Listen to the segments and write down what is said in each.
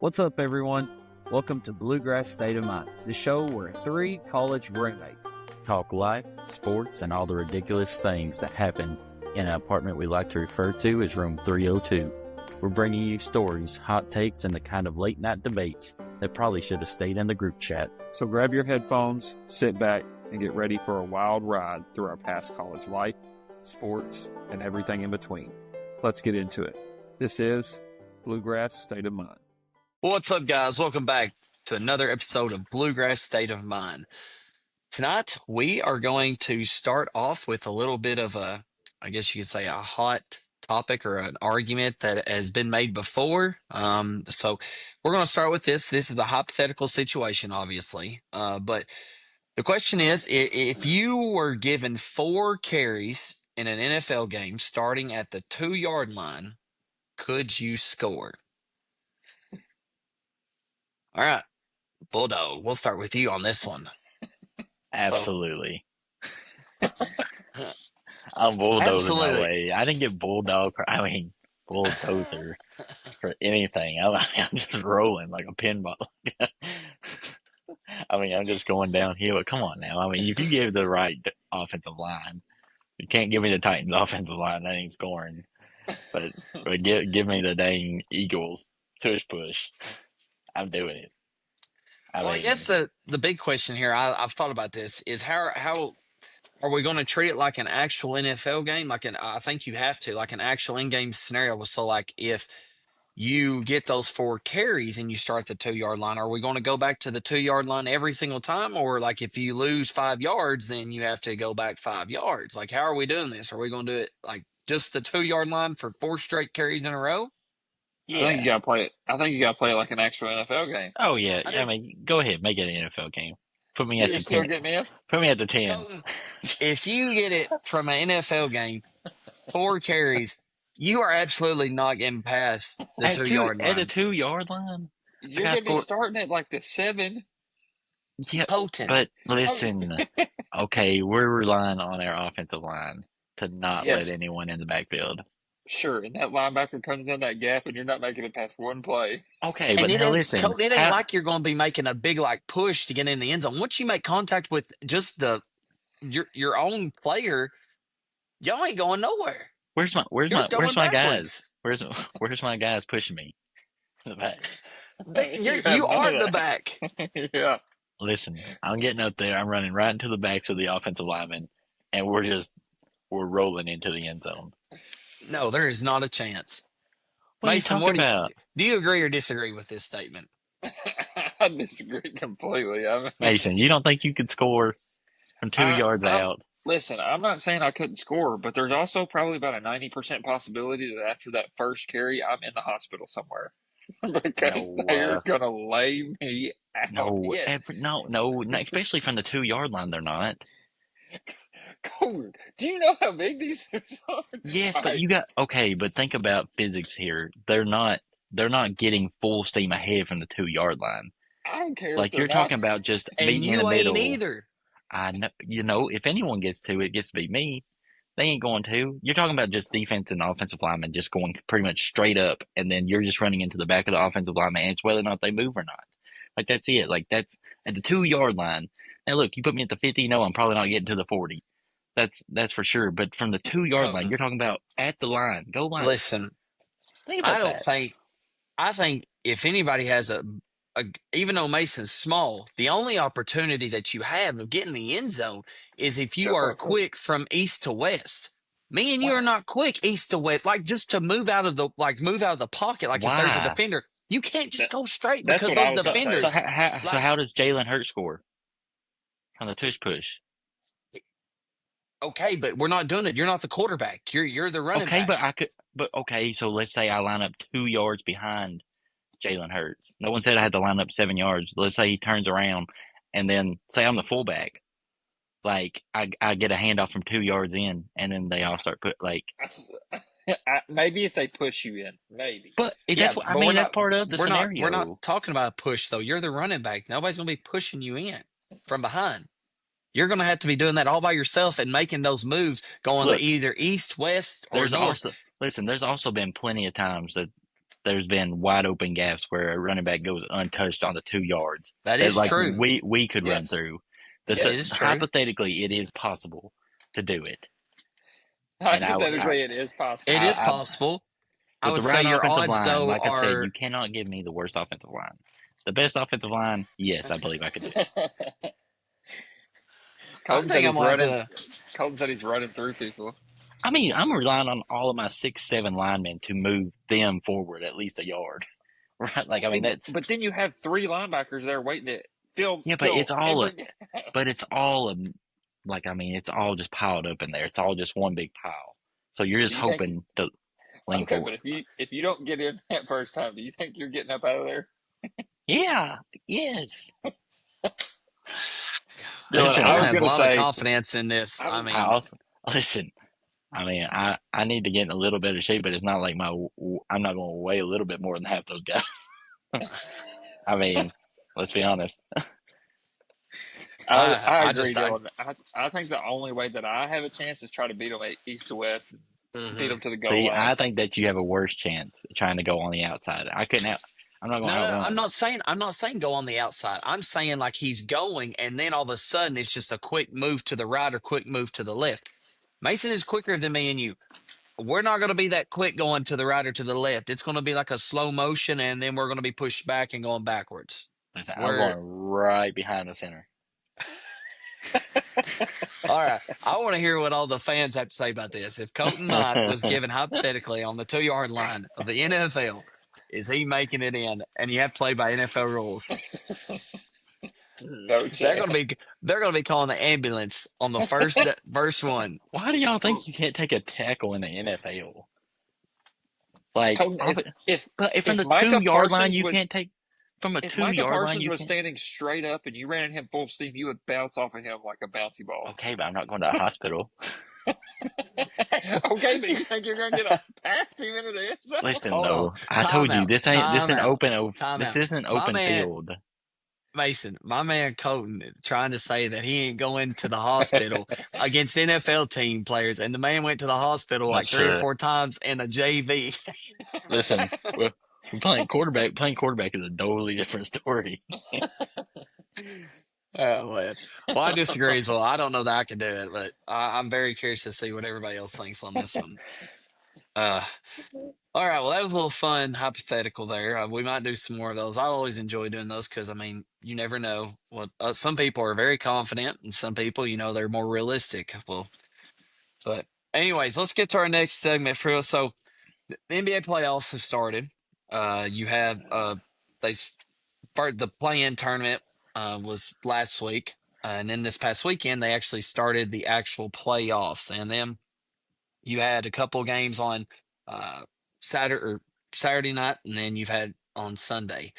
What's up, everyone? Welcome to Bluegrass State of Mind, the show where three college roommates talk life, sports, and all the ridiculous things that happen in an apartment we like to refer to as Room 302. We're bringing you stories, hot takes, and the kind of late-night debates that probably should have stayed in the group chat. So grab your headphones, sit back, and get ready for a wild ride through our past college life, sports, and everything in between. Let's get into it. This is Bluegrass State of Mind. What's up, guys? Welcome back to another episode of Bluegrass State of Mind. Tonight, we are going to start off with a little bit of I guess you could say, a hot topic or an argument that has been made before. So we're going to start with this. This is the hypothetical situation, obviously. But the question is, if you were given 4 carries in an NFL game starting at the 2-yard line, could you score? All right, Bulldog, we'll start with you on this one. Absolutely. I'm bulldozing my way. I didn't get bulldozer for anything. I'm just rolling like a pinball. I'm just going downhill. Come on now. If you give the right offensive line, you can't give me the Titans offensive line. That ain't scoring. But give me the dang Eagles push. I'm doing it. I guess the big question here, I've thought about this, is how are we going to treat it like an actual NFL game? I think you have to, like an actual in-game scenario. So, like, if you get those 4 carries and you start the 2-yard line, are we going to go back to the 2-yard line every single time? Or, like, if you lose 5 yards, then you have to go back 5 yards? Like, how are we doing this? Are we going to do it, like, just the 2-yard line for 4 straight carries in a row? Yeah. I think you gotta play it like an actual NFL game. Oh yeah. Go ahead, make it an NFL game. Put me at the 10. Put me at the 10. If you get it from an NFL game, 4 carries, you are absolutely not getting past the 2-yard line. At the 2-yard line? You're gonna be starting at like the 7. Yeah, potent. But listen, okay, we're relying on our offensive line to not let anyone in the backfield. Sure, and that linebacker comes in that gap, and you're not making it past one play. Okay, but now listen. It ain't like you're going to be making a big push to get in the end zone. Once you make contact with just your own player, y'all ain't going nowhere. Where's my guys? Where's my guys pushing me in the back? You are the back. Yeah. Listen, I'm getting up there. I'm running right into the backs of the offensive linemen, and we're rolling into the end zone. No, there is not a chance. What Mason, are you talking about? Do you agree or disagree with this statement? I disagree completely. Mason, you don't think you could score from 2 yards out? Listen, I'm not saying I couldn't score, but there's also probably about a 90% possibility that after that first carry, I'm in the hospital somewhere. Because they're going to lay me out. No, especially from the 2-yard line, they're not. Cool. Do you know how big these things are? Yes, but but think about physics here. They're not getting full steam ahead from the 2-yard line. I don't care. Like you're talking about just meeting in the middle. And you ain't either. I know. If anyone gets to it, gets to be me. They ain't going to. You're talking about just defense and offensive linemen just going pretty much straight up, and then you're just running into the back of the offensive lineman, and it's whether or not they move or not. Like that's it. Like that's at the 2-yard line. Now look, you put me at the 50. No, I'm probably not getting to the 40. That's for sure. But from the 2-yard line, you're talking about at the line, goal line. Listen, I think if anybody has even though Mason's small, the only opportunity that you have of getting the end zone is if you are quick from east to west. Me and you are not quick east to west, like just to move out of the pocket. Like if there's a defender, you can't just go straight because those defenders. So how does Jalen Hurts score on the tush push? Okay, but we're not doing it. You're not the quarterback. You're the running back. Okay, so let's say I line up 2 yards behind Jalen Hurts. No one said I had to line up 7 yards. Let's say he turns around, and then say I'm the fullback. Like I get a handoff from 2 yards in, and then they all start maybe if they push you in, maybe. But that's part of the scenario. We're not talking about a push though. You're the running back. Nobody's gonna be pushing you in from behind. You're going to have to be doing that all by yourself and making those moves going to either east, west, or north. There's also been plenty of times that there's been wide open gaps where a running back goes untouched on the 2 yards. That is like true. we could run Yes. through. It is true. Hypothetically, it is possible to do it. And Hypothetically, it is possible. It is possible. I with would the say right your offensive odds, line, though, like I said, are you cannot give me the worst offensive line. The best offensive line, yes, I believe I could do it. Colton said to. he's running through people. I mean, I'm relying on all of my 6'7" linemen to move them forward at least a yard. Right? Like, I mean, that's. But then you have 3 linebackers there waiting to fill. Yeah, but it's all. every- But it's all. Like, I mean, it's all just piled up in there. It's all just one big pile. So you're just hoping to lean Okay, forward. but if you don't get in that first time, do you think you're getting up out of there? Yeah. Yes. Listen, I I was have a gonna lot of say- confidence in this. I mean, Listen. I mean, I need to get in a little better shape, but it's not like I'm not going to weigh a little bit more than half those guys. I mean, let's be honest. I agree, Dylan. I think the only way that I have a chance is try to beat them east to west, and beat them to the goal See, line. I think that you have a worse chance trying to go on the outside. I couldn't have. I'm not going to outrun. I'm not saying go on the outside. I'm saying like he's going, and then all of a sudden it's just a quick move to the right or quick move to the left. Mason is quicker than me and you. We're not going to be that quick going to the right or to the left. It's going to be like a slow motion, and then we're going to be pushed back and going backwards. Listen, I'm going right behind the center. All right. I want to hear what all the fans have to say about this. If Colton Knight was given hypothetically on the 2-yard line of the NFL, is he making it in? And you have to play by NFL rules. No chance. They're gonna be calling the ambulance on the first one. Why do y'all think you can't take a tackle in the NFL? Like, if from the 2-yard line you can't take from a 2-yard line. If Parsons was standing straight up and you ran at him full steam, you would bounce off of him like a bouncy ball. Okay, but I'm not going to a hospital. Okay, but you think you're gonna get a pass team into the end zone? Listen, though, I told you this isn't open field. Mason, my man Colton trying to say that he ain't going to the hospital against NFL team players, and the man went to the hospital like 3 or 4 times in a JV. Listen, we're playing quarterback. Playing quarterback is a totally different story. Well, I disagree as well. I don't know that I can do it, but I'm very curious to see what everybody else thinks on this one. All right, well, that was a little fun hypothetical there. We might do some more of those. I always enjoy doing those because, I mean, you never know. What some people are very confident, and some people, they're more realistic. Well, but anyways, let's get to our next segment for us. So, the NBA playoffs have started. You have the play-in tournament was last week, and then this past weekend they actually started the actual playoffs, and then you had a couple games on Saturday night, and then you've had on Sunday.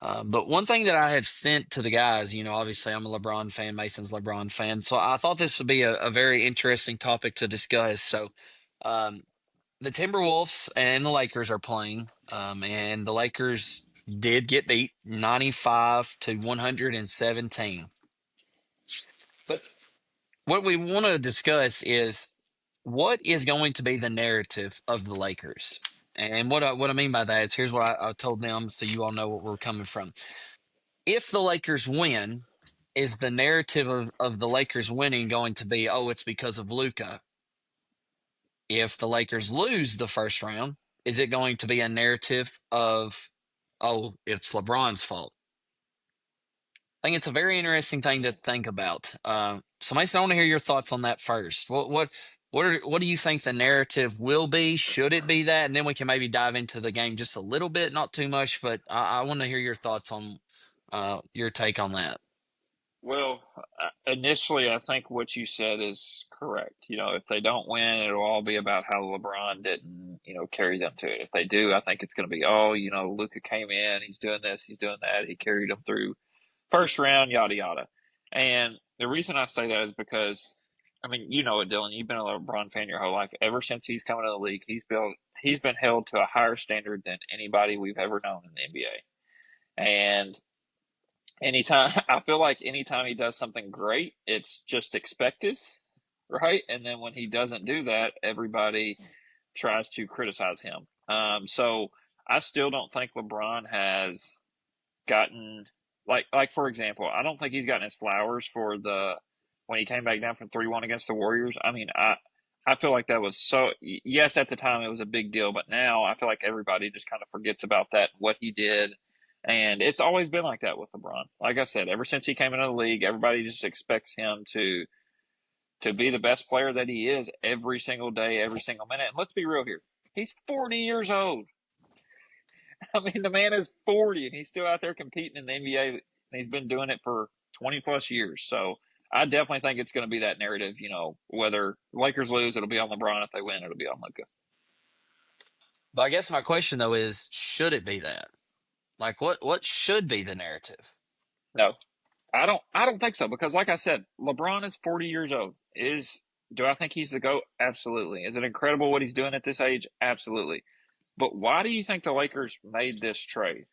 But one thing that I have sent to the guys, obviously I'm a LeBron fan, Mason's a LeBron fan, so I thought this would be a very interesting topic to discuss. So the Timberwolves and the Lakers are playing, and the Lakers did get beat 95-117. But what we want to discuss is what is going to be the narrative of the Lakers. And what I mean by that is here's what I told them so you all know what we're coming from. If the Lakers win, is the narrative of the Lakers winning going to be, oh, it's because of Luka? If the Lakers lose the first round, is it going to be a narrative of, oh, it's LeBron's fault? I think it's a very interesting thing to think about. So, Mason, I want to hear your thoughts on that first. What do you think the narrative will be? Should it be that? And then we can maybe dive into the game just a little bit, not too much, but I want to hear your thoughts on your take on that. Well, initially, I think what you said is correct. If they don't win, it'll all be about how LeBron didn't, carry them to it. If they do, I think it's going to be, Luka came in, he's doing this, he's doing that, he carried them through first round, yada, yada. And the reason I say that is because, I mean, you know it, Dylan, you've been a LeBron fan your whole life. Ever since he's come into the league, he's been held to a higher standard than anybody we've ever known in the NBA. And I feel like anytime he does something great, it's just expected, right? And then when he doesn't do that, everybody tries to criticize him. So I still don't think LeBron has gotten like for example, I don't think he's gotten his flowers for the when he came back down from 3-1 against the Warriors. I mean, I feel like that was yes, at the time it was a big deal, but now I feel like everybody just kind of forgets about that, what he did. And it's always been like that with LeBron. Like I said, ever since he came into the league, everybody just expects him to be the best player that he is every single day, every single minute. And let's be real here. He's 40 years old. I mean, the man is 40 and he's still out there competing in the NBA, and he's been doing it for 20 plus years. So I definitely think it's going to be that narrative. Whether Lakers lose, it'll be on LeBron. If they win, it'll be on Luka. But I guess my question though is, should it be that? Like, what should be the narrative? No, I don't think so, because like I said, LeBron is 40 years old. Do I think he's the GOAT? Absolutely. Is it incredible what he's doing at this age? Absolutely. But why do you think the Lakers made this trade?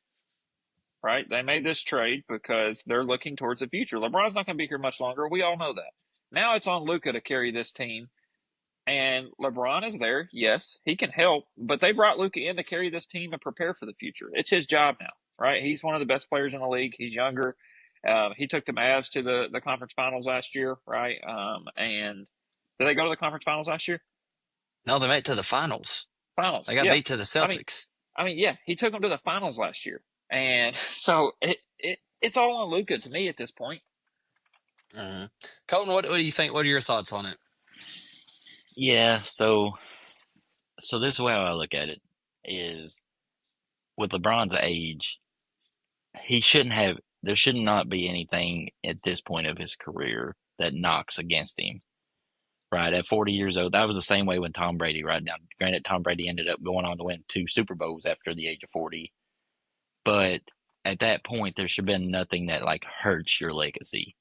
Right? They made this trade because they're looking towards the future. LeBron's not going to be here much longer. We all know that. Now it's on Luka to carry this team. And LeBron is there. Yes, he can help, but they brought Luka in to carry this team and prepare for the future. It's his job now, right? He's one of the best players in the league. He's younger. He took the Mavs to the conference finals last year, right? And did they go to the conference finals last year? No, they made it to the finals. Finals. They got beat to the Celtics. I mean, yeah, he took them to the finals last year. And so it's all on Luka to me at this point. Mm-hmm. Colton, what do you think? What are your thoughts on it? Yeah, so this is how I look at it is with LeBron's age, there should not be anything at this point of his career that knocks against him. Right, at 40 years old, that was the same way when Tom Brady, right now. Granted, Tom Brady ended up going on to win 2 Super Bowls after the age of 40. But at that point, there should have been nothing that like hurts your legacy,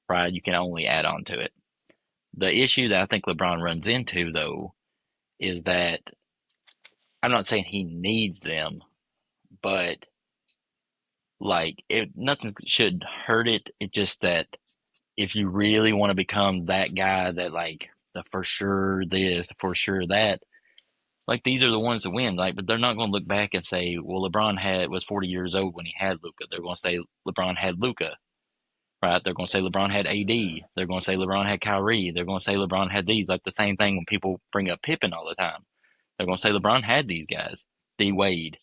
right? You can only add on to it. The issue that I think LeBron runs into, though, is that I'm not saying he needs them, but like nothing should hurt it. It's just that if you really want to become that guy that like the for sure this, the for sure that, like these are the ones that win. Like, but they're not going to look back and say, well, LeBron was 40 years old when he had Luka. They're going to say LeBron had Luka, right? They're going to say LeBron had AD. They're going to say LeBron had Kyrie. They're going to say LeBron had these. Like the same thing when people bring up Pippen all the time. They're going to say LeBron had these guys, D Wade,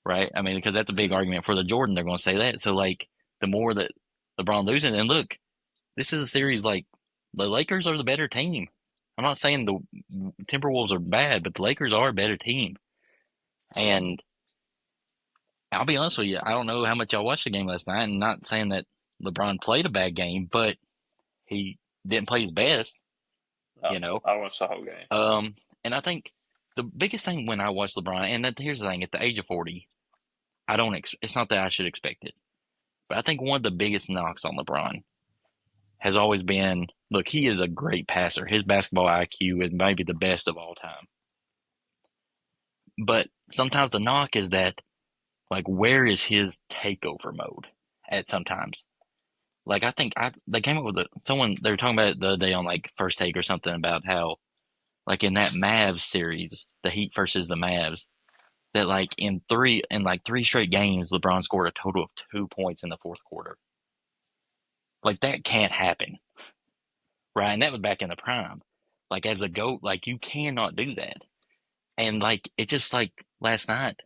right? I mean, because that's a big argument for the Jordan. They're going to say that. So like the more that LeBron loses, and look, this is a series like the Lakers are the better team. I'm not saying the Timberwolves are bad, but the Lakers are a better team. And I'll be honest with you, I don't know how much y'all watched the game last night, and not saying that LeBron played a bad game, but he didn't play his best. No, I watched the whole game. And I think the biggest thing when I watch LeBron, and here's the thing, at the age of 40, it's not that I should expect it, but I think one of the biggest knocks on LeBron has always been, look, he is a great passer. His basketball IQ is maybe the best of all time. But sometimes the knock is that, like, where is his takeover mode at sometimes? Like, I think they came up with they were talking about it the other day on, like, First Take or something about how, like, in that Mavs series, the Heat versus the Mavs, that, like, in three straight games, LeBron scored a total of 2 points in the fourth quarter. Like, that can't happen, right? And that was back in the prime. Like, as a GOAT, like, you cannot do that. And, like, it just, like, last night,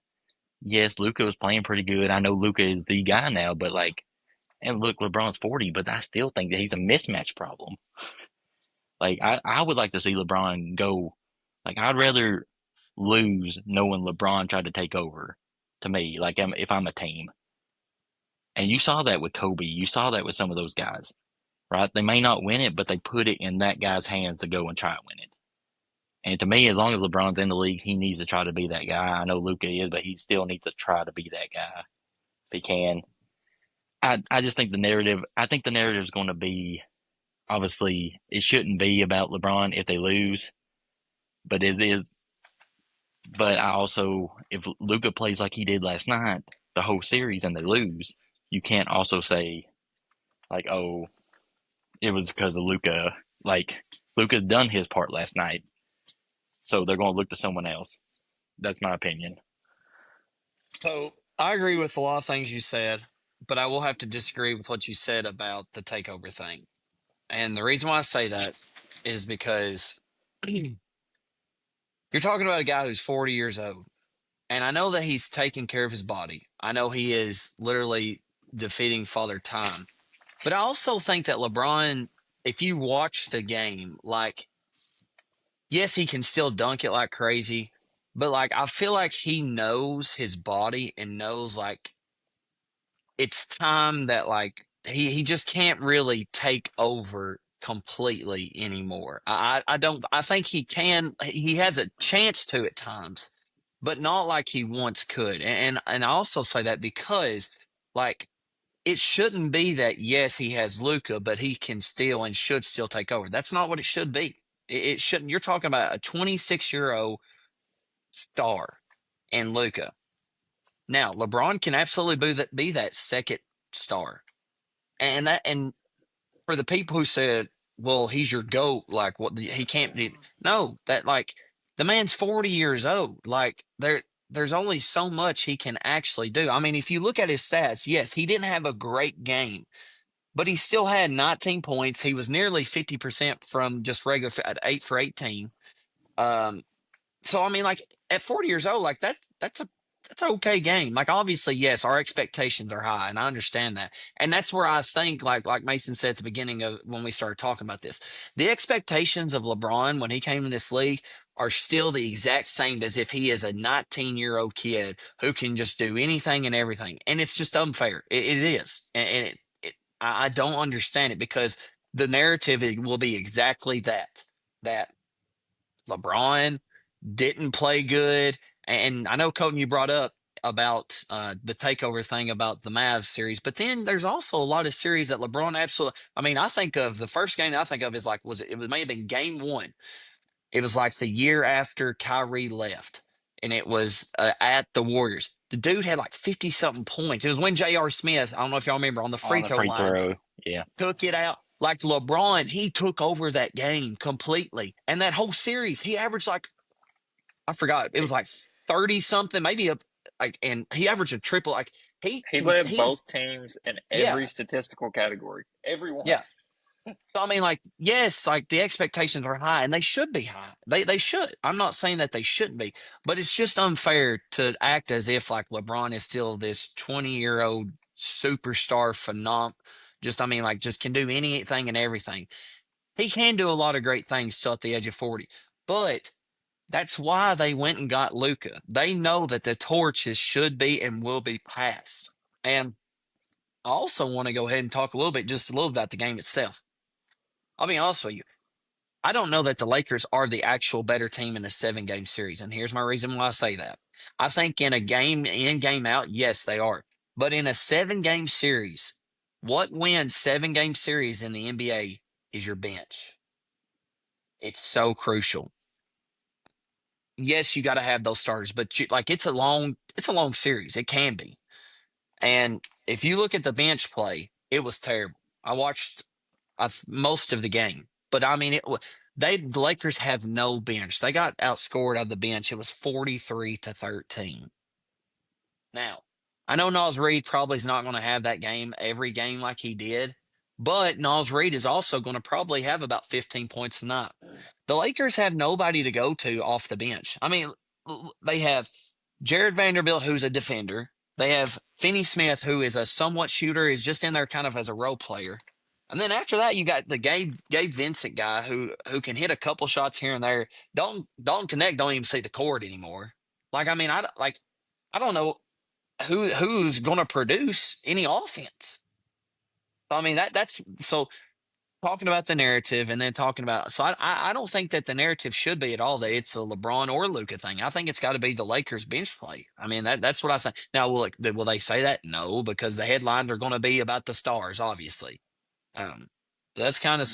yes, Luka was playing pretty good. I know Luka is the guy now, but, like, and look, LeBron's 40, but I still think that he's a mismatch problem. Like, I would like to see LeBron go, like, I'd rather lose knowing LeBron tried to take over, to me, like, if I'm a team. And you saw that with Kobe. You saw that with some of those guys, right? They may not win it, but they put it in that guy's hands to go and try and win it. And to me, as long as LeBron's in the league, he needs to try to be that guy. I know Luka is, but he still needs to try to be that guy if he can. I just think the narrative is going to be, obviously, it shouldn't be about LeBron if they lose, but it is. But I also, if Luka plays like he did last night, the whole series, and they lose, you can't also say, like, oh, it was because of Luka. Like, Luka's done his part last night, so they're going to look to someone else. That's my opinion. So I agree with a lot of things you said, but I will have to disagree with what you said about the takeover thing. And the reason why I say that is because you're talking about a guy who's 40 years old. And I know that he's taking care of his body. I know he is literally defeating Father Time. But I also think that LeBron, if you watch the game, like, yes, he can still dunk it like crazy, but like, I feel like he knows his body and knows like it's time that like he just can't really take over completely anymore. I don't I think he can he has a chance to at times, but not like he once could. And I also say that because like it shouldn't be that yes he has Luka, but he can still and should still take over. That's not what it should be. It shouldn't. You're talking about a 26-year-old star and Luka. Now LeBron can absolutely be that second star. And for the people who said, "Well, he's your goat," like what he can't be. No, that like the man's 40 years old. Like there's only so much he can actually do. I mean, if you look at his stats, yes, he didn't have a great game, but he still had 19 points. He was nearly 50% from just regular at 8 for 18. Um, so I mean, like at 40 years old, like that's an okay game. Like obviously, yes, our expectations are high, and I understand that. And that's where I think, like Mason said at the beginning of when we started talking about this, the expectations of LeBron when he came in this league are still the exact same as if he is a 19-year-old kid who can just do anything and everything. And it's just unfair. It is, and I don't understand it because the narrative will be exactly that. That LeBron didn't play good. And I know, Colton, you brought up about the takeover thing about the Mavs series, but then there's also a lot of series that LeBron absolutely. I mean, I think of the first game I think of is like it may have been game one. It was like the year after Kyrie left, and it was at the Warriors. The dude had like 50 something points. It was when J.R. Smith, I don't know if y'all remember, on the On free the throw free line throw. Yeah. took it out. Like LeBron, he took over that game completely. And that whole series, he averaged like I forgot. It was like 30 something, maybe like, and he averaged a triple. Like He led he, both teams in yeah, every statistical category. Every one. yeah. So I mean, like, yes, like the expectations are high, and they should be high. They should. I'm not saying that they shouldn't be, but it's just unfair to act as if like LeBron is still this 20-year-old superstar phenom. Just I mean, like, just can do anything and everything. He can do a lot of great things still at the age of 40, but that's why they went and got Luka. They know that the torches should be and will be passed. And I also want to go ahead and talk just a little about the game itself. I'll be honest with you. I don't know that the Lakers are the actual better team in a 7 game series. And here's my reason why I say that. I think in a game in, game out, yes, they are. But in a 7 game series, what wins 7 game series in the NBA is your bench. It's so crucial. Yes, you got to have those starters, but like it's a long series. It can be. And if you look at the bench play, it was terrible. I watched most of the game, but I mean the Lakers have no bench. They got outscored out of the bench. It was 43-13. Now, I know Nas Reed probably is not going to have that game every game like he did, but Nas Reed is also going to probably have about 15 points tonight. The Lakers have nobody to go to off the bench. I mean, they have Jared Vanderbilt, who's a defender. They have Finney Smith, who is a somewhat shooter, is just in there kind of as a role player. And then after that, you got the Gabe Vincent guy who can hit a couple shots here and there. Dalton Connect don't even see the court anymore. Like I mean, I don't know who's going to produce any offense. I mean that's so talking about the narrative and then talking about I don't think that the narrative should be at all that it's a LeBron or Luka thing. I think it's got to be the Lakers bench play. I mean that's what I think. Now will they say that? No, because the headlines are going to be about the stars, obviously. Um, that's kind of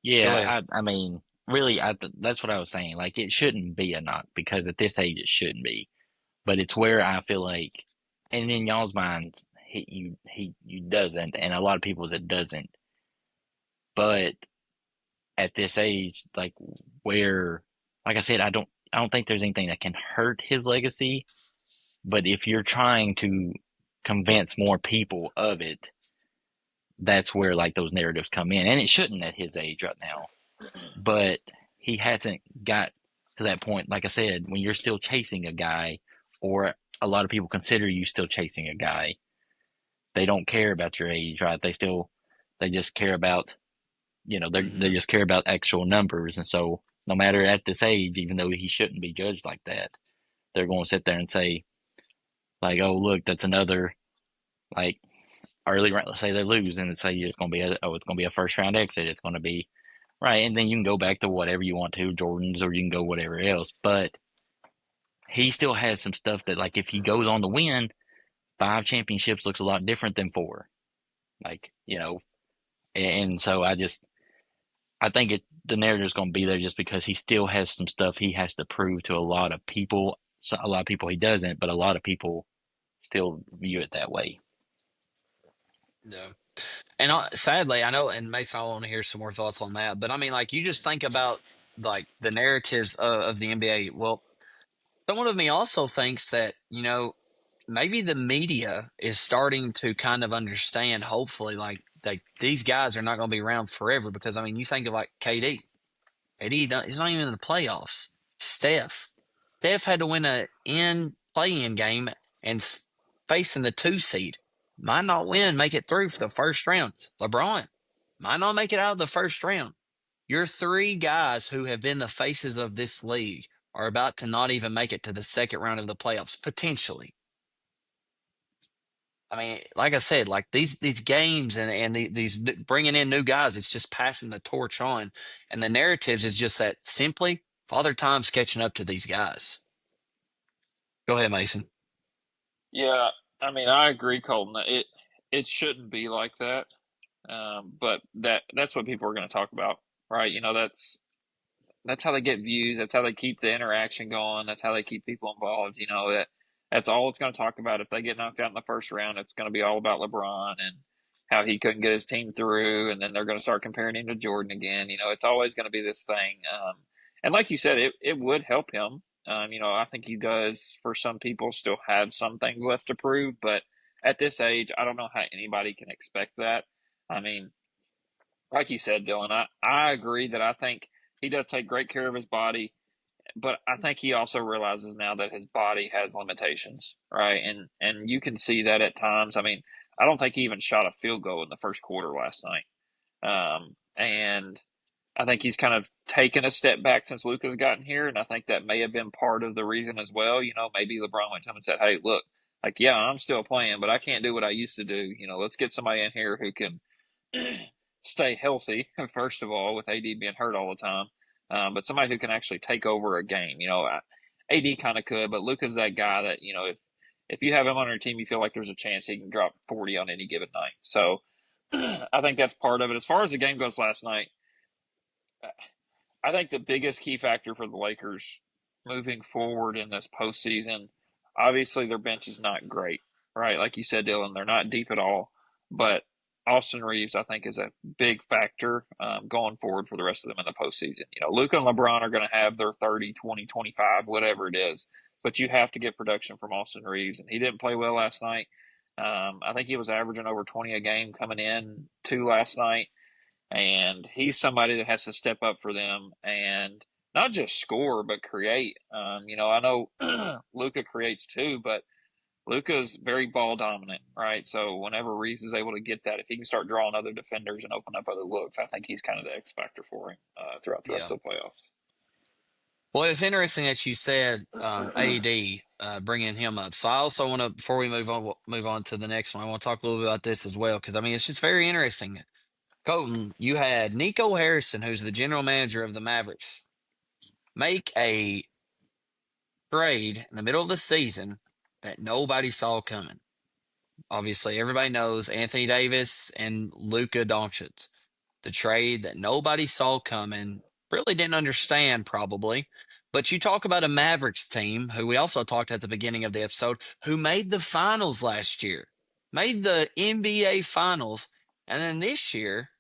Yeah. go ahead. Yeah. I mean, really, that's what I was saying. Like, it shouldn't be a knock because at this age, it shouldn't be. But it's where I feel like, and in y'all's mind, you doesn't, and a lot of people's it doesn't. But at this age, like where, like I said, I don't think there's anything that can hurt his legacy. But if you're trying to convince more people of it, that's where like those narratives come in. And it shouldn't at his age right now. But he hasn't got to that point. Like I said, when you're still chasing a guy, or a lot of people consider you still chasing a guy, they don't care about your age, right? They just care about, they Hmm. just care about actual numbers. And so no matter at this age, even though he shouldn't be judged like that, they're going to sit there and say, like, oh, look, that's another, like, early round. Let's say they lose, and say it's going to be it's going to be a first round exit. It's going to be right, and then you can go back to whatever you want to, Jordans, or you can go whatever else. But he still has some stuff that, like, if he goes on to win, 5 championships looks a lot different than 4. Like, and so I think the narrative's going to be there just because he still has some stuff he has to prove to a lot of people. So a lot of people he doesn't, but a lot of people still view it that way. Yeah. And sadly, I know, and Mason, I want to hear some more thoughts on that. But I mean, like, you just think about like the narratives of the NBA. Well, someone of me also thinks that, maybe the media is starting to kind of understand, hopefully, like these guys are not going to be around forever. Because I mean, you think of like KD. He's not even in the playoffs. Steph had to win a in play-in game and facing the 2 seed. Might not win, make it through for the first round. LeBron might not make it out of the first round. Your 3 guys who have been the faces of this league are about to not even make it to the second round of the playoffs, potentially. I mean, like I said, like these games and these bringing in new guys, it's just passing the torch on, and the narratives is just that simply Father Time's catching up to these guys. Go ahead, Mason. Yeah, I mean, I agree, Colton. It shouldn't be like that. But that's what people are going to talk about, right? That's how they get views. That's how they keep the interaction going. That's how they keep people involved. That's all it's going to talk about. If they get knocked out in the first round, it's going to be all about LeBron and how he couldn't get his team through, and then they're going to start comparing him to Jordan again. It's always going to be this thing. And like you said, it would help him. I think he does, for some people, still have some things left to prove, but at this age, I don't know how anybody can expect that. I mean, like you said, Dylan, I agree that I think he does take great care of his body, but I think he also realizes now that his body has limitations, right? And you can see that at times. I mean, I don't think he even shot a field goal in the first quarter last night. And I think he's kind of taken a step back since Luka's gotten here, and I think that may have been part of the reason as well. Maybe LeBron went to him and said, "Hey, look, like, yeah, I'm still playing, but I can't do what I used to do. Let's get somebody in here who can stay healthy, first of all, with AD being hurt all the time, but somebody who can actually take over a game. AD kind of could, but Luka's that guy that, if you have him on your team, you feel like there's a chance he can drop 40 on any given night. So I think that's part of it. As far as the game goes last night, I think the biggest key factor for the Lakers moving forward in this postseason, obviously their bench is not great, right? Like you said, Dylan, they're not deep at all. But Austin Reeves, I think, is a big factor going forward for the rest of them in the postseason. Luka and LeBron are going to have their 30, 20, 25, whatever it is. But you have to get production from Austin Reeves, and he didn't play well last night. I think he was averaging over 20 a game coming in to last night. And he's somebody that has to step up for them and not just score, but create. I know Luka creates too, but Luka's very ball dominant, right? So whenever Reeves is able to get that, if he can start drawing other defenders and open up other looks, I think he's kind of the X factor for him throughout the rest Yeah. of the playoffs. Well, it's interesting that you said AD bringing him up. So I also want to, before we move on to the next one, I want to talk a little bit about this as well because I mean it's just very interesting. Colton, you had Nico Harrison, who's the general manager of the Mavericks, make a trade in the middle of the season that nobody saw coming. Obviously, everybody knows Anthony Davis and Luka Doncic. The trade that nobody saw coming, really didn't understand probably. But you talk about a Mavericks team, who we also talked at the beginning of the episode, who made the finals last year, made the NBA finals, and then this year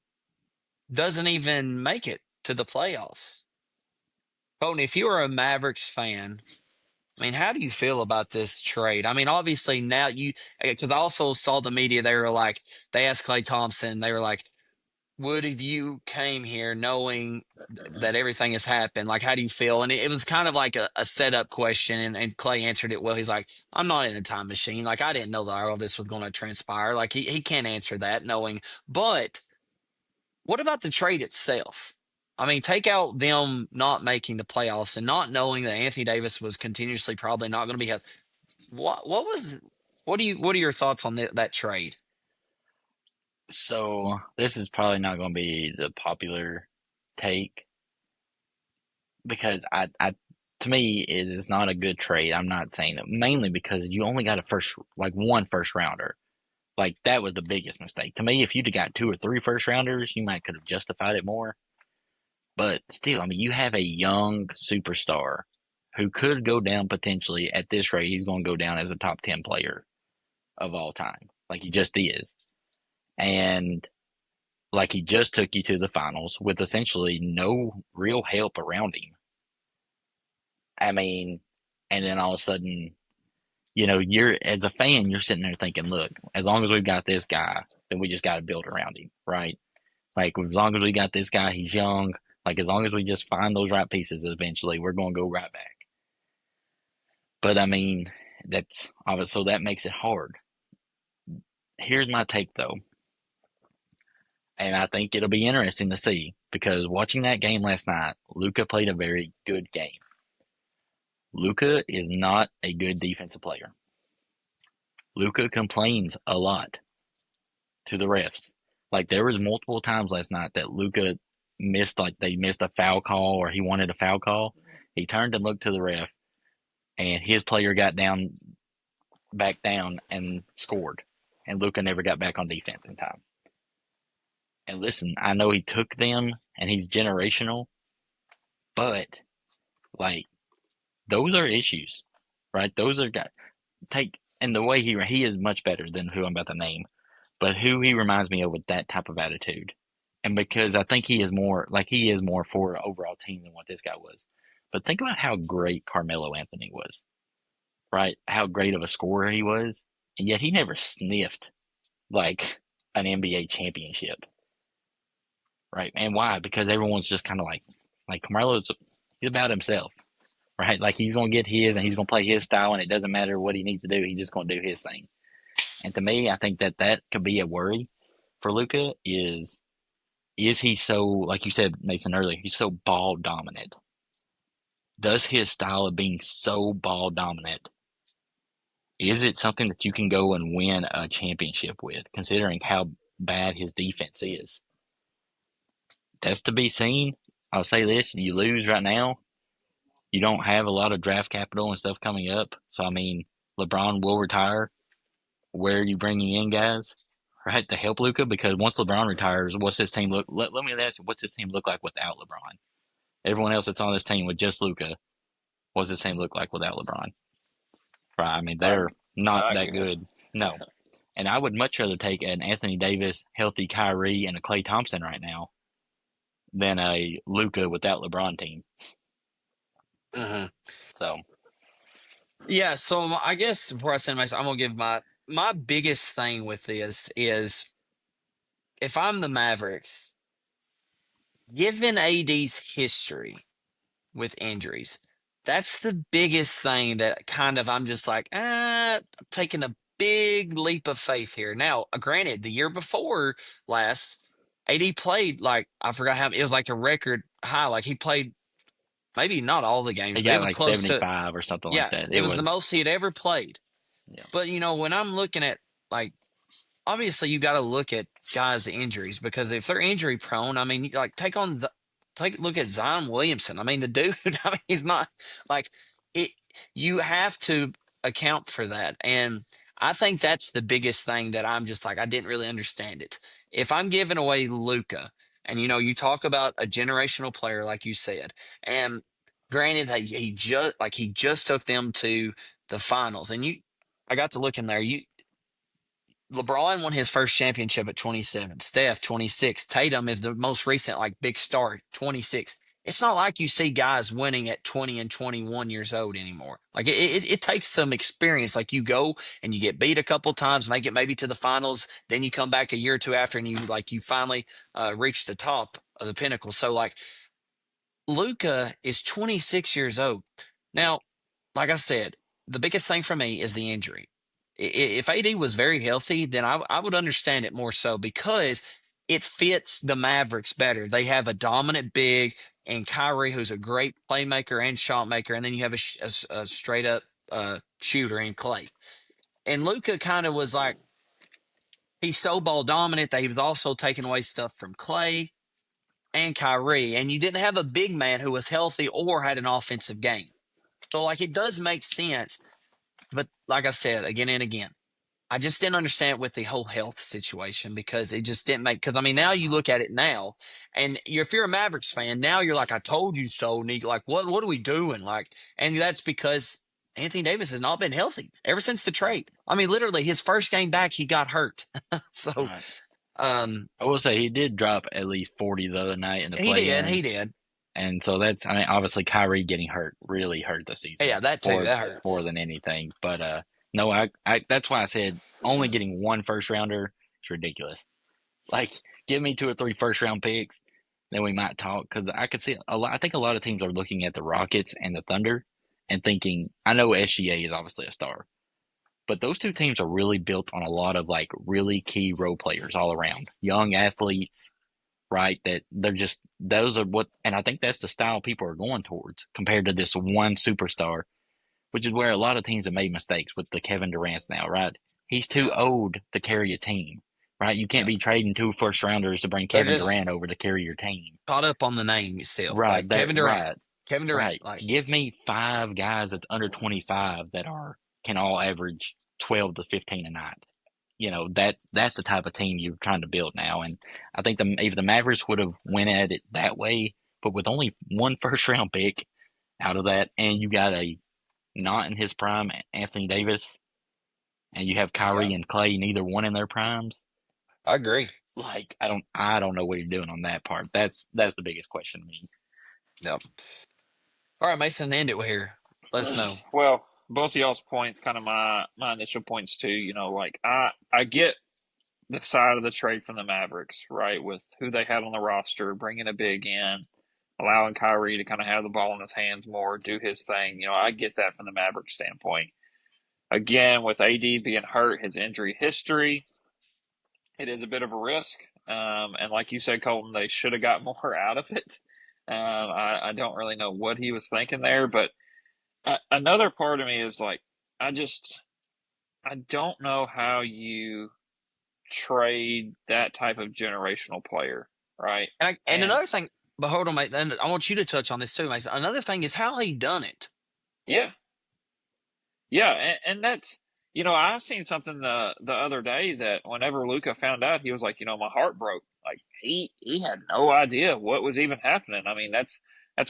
doesn't even make it to the playoffs. Colton, if you were a Mavericks fan, I mean, how do you feel about this trade? I mean, obviously now because I also saw the media, they asked Klay Thompson, they were like, would have you came here knowing that everything has happened? Like, how do you feel? And it was kind of like a setup question, and Clay answered it well. He's like, I'm not in a time machine. Like, I didn't know that all this was going to transpire. Like, he can't answer that knowing. But what about the trade itself? I mean, take out them not making the playoffs and not knowing that Anthony Davis was continuously probably not going to be healthy. What are your thoughts on that trade? So this is probably not going to be the popular take because to me, it is not a good trade. I'm not saying it mainly because you only got one first rounder. Like that was the biggest mistake. To me, if you'd have got 2 or 3 first rounders, you might could have justified it more. But still, I mean, you have a young superstar who could go down potentially at this rate. He's going to go down as a top 10 player of all time. Like he just is. And like he just took you to the finals with essentially no real help around him. I mean, and then all of a sudden, you're as a fan, you're sitting there thinking, look, as long as we've got this guy, then we just got to build around him, right? Like as long as we got this guy, he's young. Like as long as we just find those right pieces, eventually we're going to go right back. But I mean, that's obviously so that makes it hard. Here's my take though, and I think it'll be interesting to see because watching that game last night, Luka played a very good game. Luka is not a good defensive player. Luka complains a lot to the refs. Like there was multiple times last night that Luka they missed a foul call or he wanted a foul call. He turned and looked to the ref, and his player got back down and scored, and Luka never got back on defense in time. And listen, I know he took them, and he's generational, but like those are issues, right? Those are and the way he is much better than who I'm about to name, but who he reminds me of with that type of attitude. And because I think he is more for an overall team than what this guy was. But think about how great Carmelo Anthony was, right? How great of a scorer he was. And yet he never sniffed like an NBA championship, right? And why? Because everyone's just kind of like Carmelo's he's about himself, right? Like he's going to get his and he's going to play his style and it doesn't matter what he needs to do. He's just going to do his thing. And to me, I think that could be a worry for Luka is he so, like you said, Mason, earlier, he's so ball dominant? Does his style of being so ball dominant, is it something that you can go and win a championship with, considering how bad his defense is? That's to be seen. I'll say this, you lose right now, you don't have a lot of draft capital and stuff coming up. So, I mean, LeBron will retire. Where are you bringing in guys? Right, to help Luka, because once LeBron retires, what's this team look? Let me ask you, what's this team look like without LeBron? Everyone else that's on this team with just Luka, what's this team look like without LeBron? Right, I mean they're not that good. No, and I would much rather take an Anthony Davis, healthy Kyrie, and a Klay Thompson right now than a Luka without LeBron team. Uh-huh. So, Yeah. So I guess before I send myself, I'm gonna give my biggest thing with this is if I'm the Mavericks, given AD's history with injuries, that's the biggest thing that kind of I'm just like, taking a big leap of faith here. Now, granted, the year before last, AD played like I forgot how it was like a record high. Like he played maybe not all the games, he but it got was like close to 75 or something yeah, like that. it was the most he had ever played. Yeah. But when I'm looking at like obviously you got to look at guys' injuries because if they're injury prone, I mean, like take a look at Zion Williamson. I mean, the dude, I mean, he's not like it. You have to account for that, and I think that's the biggest thing that I'm just like I didn't really understand it. If I'm giving away Luca, and you talk about a generational player like you said, and granted that he just took them to the finals, and I got to look in there. LeBron won his first championship at 27. Steph, 26. Tatum is the most recent, like, big star, 26. it's not like you see guys winning at 20 and 21 years old anymore. Like it takes some experience. Like you go and you get beat a couple times, make it maybe to the finals, then you come back a year or two after and you finally reach the top of the pinnacle. So like Luka is 26 years old. Now, like I said, the biggest thing for me is the injury. If AD was very healthy, then I would understand it more so because it fits the Mavericks better. They have a dominant big and Kyrie, who's a great playmaker and shot maker, and then you have a straight up shooter in Clay. And Luka kind of was like he's so ball dominant that he was also taking away stuff from Clay and Kyrie, and you didn't have a big man who was healthy or had an offensive game. So like it does make sense, but like I said again and again, I just didn't understand with the whole health situation because it just didn't make. Because I mean, now you look at it now, and if you're a Mavericks fan, now you're like, I told you so. And like, what are we doing? Like, and that's because Anthony Davis has not been healthy ever since the trade. I mean, literally, his first game back, he got hurt. So, Right. I will say he did drop at least 40 the other night in the play-in. he did. And so that's, I mean, obviously Kyrie getting hurt really hurt the season. Yeah, that too. That hurts more than anything. But no, I that's why I said only getting one first rounder is ridiculous. Like, give me 2 or 3 first round picks, then we might talk. Because I could see a lot. I think a lot of teams are looking at the Rockets and the Thunder and thinking, I know SGA is obviously a star, but those two teams are really built on a lot of like really key role players all around, young athletes, right? That they're just those are what, and I think that's the style people are going towards compared to this one superstar, which is where a lot of teams have made mistakes with the Kevin Durant's now, right? He's too old to carry a team, right? You can't be trading 2 first rounders to bring Kevin Durant over to carry your team. Caught up on the name still, right? Like Kevin Durant. Right. Kevin Durant. Right. Like, give me 5 guys that's under 25 that can all average 12 to 15 a night. You know, that's the type of team you're trying to build now. And I think if the Mavericks would have went at it that way, but with only 1 first round pick out of that, and you got a not in his prime Anthony Davis, and you have Kyrie and Clay, neither one in their primes. I agree. Like, I don't know what you're doing on that part. That's the biggest question to me. Yep. All right, Mason, end it here. Let us know. Well, both of y'all's points, kind of my initial points too. You know, like I get the side of the trade from the Mavericks, right, with who they had on the roster, bringing a big in, allowing Kyrie to kind of have the ball in his hands more, do his thing. You know, I get that from the Mavericks standpoint. Again, with AD being hurt, his injury history, it is a bit of a risk. And like you said, Colton, they should have got more out of it. I don't really know what he was thinking there, but another part of me is like, I don't know how you trade that type of generational player, right? And another thing, but hold on, mate. And I want you to touch on this too, Mason. Another thing is how he done it. Yeah, and that's, you know, I seen something the other day that whenever Luka found out, he was like, you know, my heart broke. Like he had no idea what was even happening. I mean, that's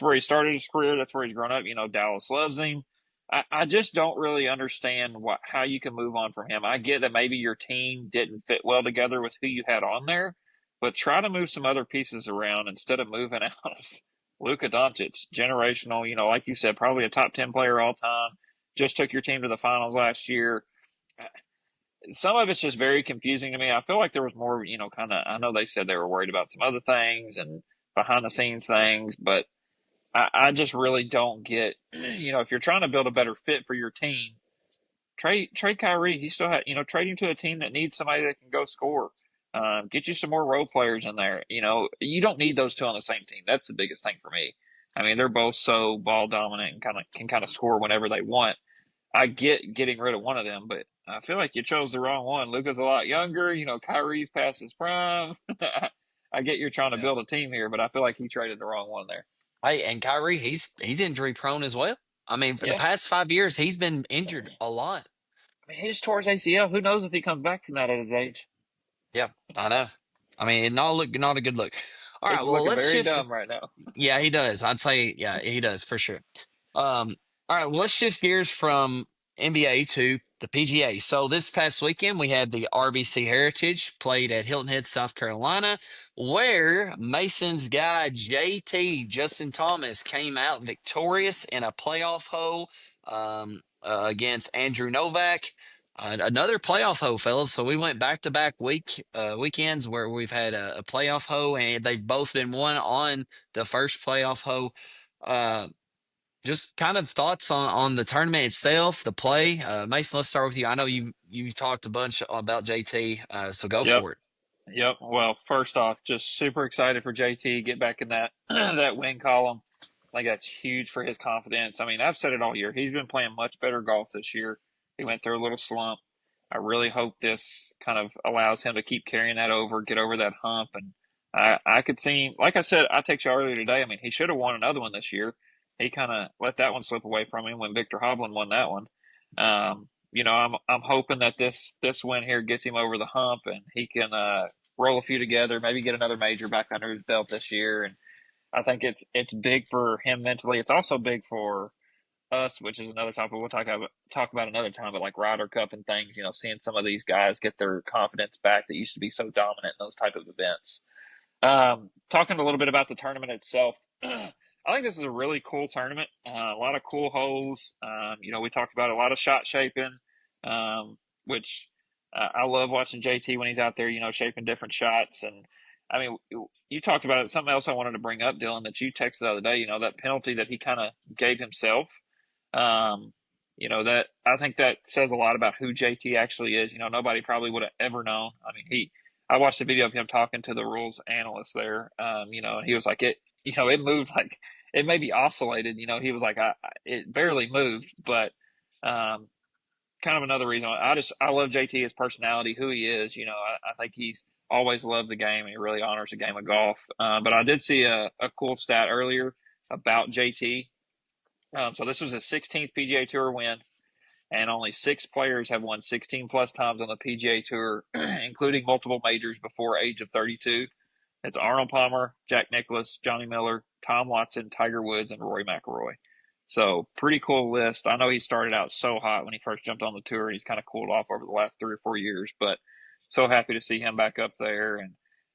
where he started his career. That's where he's grown up. You know, Dallas loves him. I just don't really understand how you can move on from him. I get that maybe your team didn't fit well together with who you had on there, but try to move some other pieces around instead of moving out Luka Doncic, generational, you know, like you said, probably a top 10 player all time, just took your team to the finals last year. Some of it's just very confusing to me. I feel like there was more, you know, kind of, I know they said they were worried about some other things and behind the scenes things, but I just really don't get, you know, if you're trying to build a better fit for your team, trade Kyrie. He still had, you know, trade him to a team that needs somebody that can go score. Get you some more role players in there. You know, you don't need those two on the same team. That's the biggest thing for me. I mean, they're both so ball dominant and can kind of score whenever they want. I get getting rid of one of them, but I feel like you chose the wrong one. Luka's a lot younger. You know, Kyrie's past his prime. I get you're trying to build a team here, but I feel like he traded the wrong one there. Hey, and Kyrie, he's injury prone as well. I mean, for the past 5 years, he's been injured a lot. I mean, he just tore his ACL. Who knows if he comes back from that at his age? Yeah, I know. I mean, it not a good look. All right, well, let's very shift. dumb right now. Yeah, he does. I'd say, yeah, he does for sure. All right, well, let's shift gears from NBA to The PGA. So this past weekend, we had the RBC Heritage played at Hilton Head, South Carolina, where Mason's guy JT Justin Thomas came out victorious in a playoff hole against Andrew Novak. Another playoff hole, fellas. So we went back to back weekends where we've had a playoff hole, and they've both been won on the first playoff hole. Uh, just kind of thoughts on the tournament itself, the play. Mason, let's start with you. I know you talked a bunch about JT, so go Yep. for it. Yep. Well, first off, just super excited for JT to get back in that that win column. I think that's huge for his confidence. I mean, I've said it all year. He's been playing much better golf this year. He went through a little slump. I really hope this kind of allows him to keep carrying that over, get over that hump. And I could see him, like I said, I texted you earlier today. I mean, he should have won another one this year. He kind of let that one slip away from him when Victor Hovland won that one. I'm hoping that this win here gets him over the hump and he can roll a few together, maybe get another major back under his belt this year. And I think it's big for him mentally. It's also big for us, which is another topic we'll talk about another time, but like Ryder Cup and things, seeing some of these guys get their confidence back that used to be so dominant in those type of events. Talking a little bit about the tournament itself, I think this is a really cool tournament. A lot of cool holes. We talked about a lot of shot shaping, which I love watching JT when he's out there, shaping different shots. And I mean, you talked about it. Something else I wanted to bring up, Dylan, that you texted the other day, that penalty that he kind of gave himself. That I think that says a lot about who JT actually is. Nobody probably would have ever known. I mean, I watched a video of him talking to the rules analyst there, and he was like, it moved like it maybe oscillated. He was like, it barely moved, but kind of another reason. I love JT, his personality, who he is. I think he's always loved the game and he really honors the game of golf. But I did see a cool stat earlier about JT. So this was his 16th PGA Tour win, and only 6 players have won 16 plus times on the PGA Tour, including multiple majors before age of 32. It's Arnold Palmer, Jack Nicklaus, Johnny Miller, Tom Watson, Tiger Woods, and Rory McIlroy. So pretty cool list. I know he started out so hot when he first jumped on the tour. He's kind of cooled off over the last 3 or 4 years, but so happy to see him back up there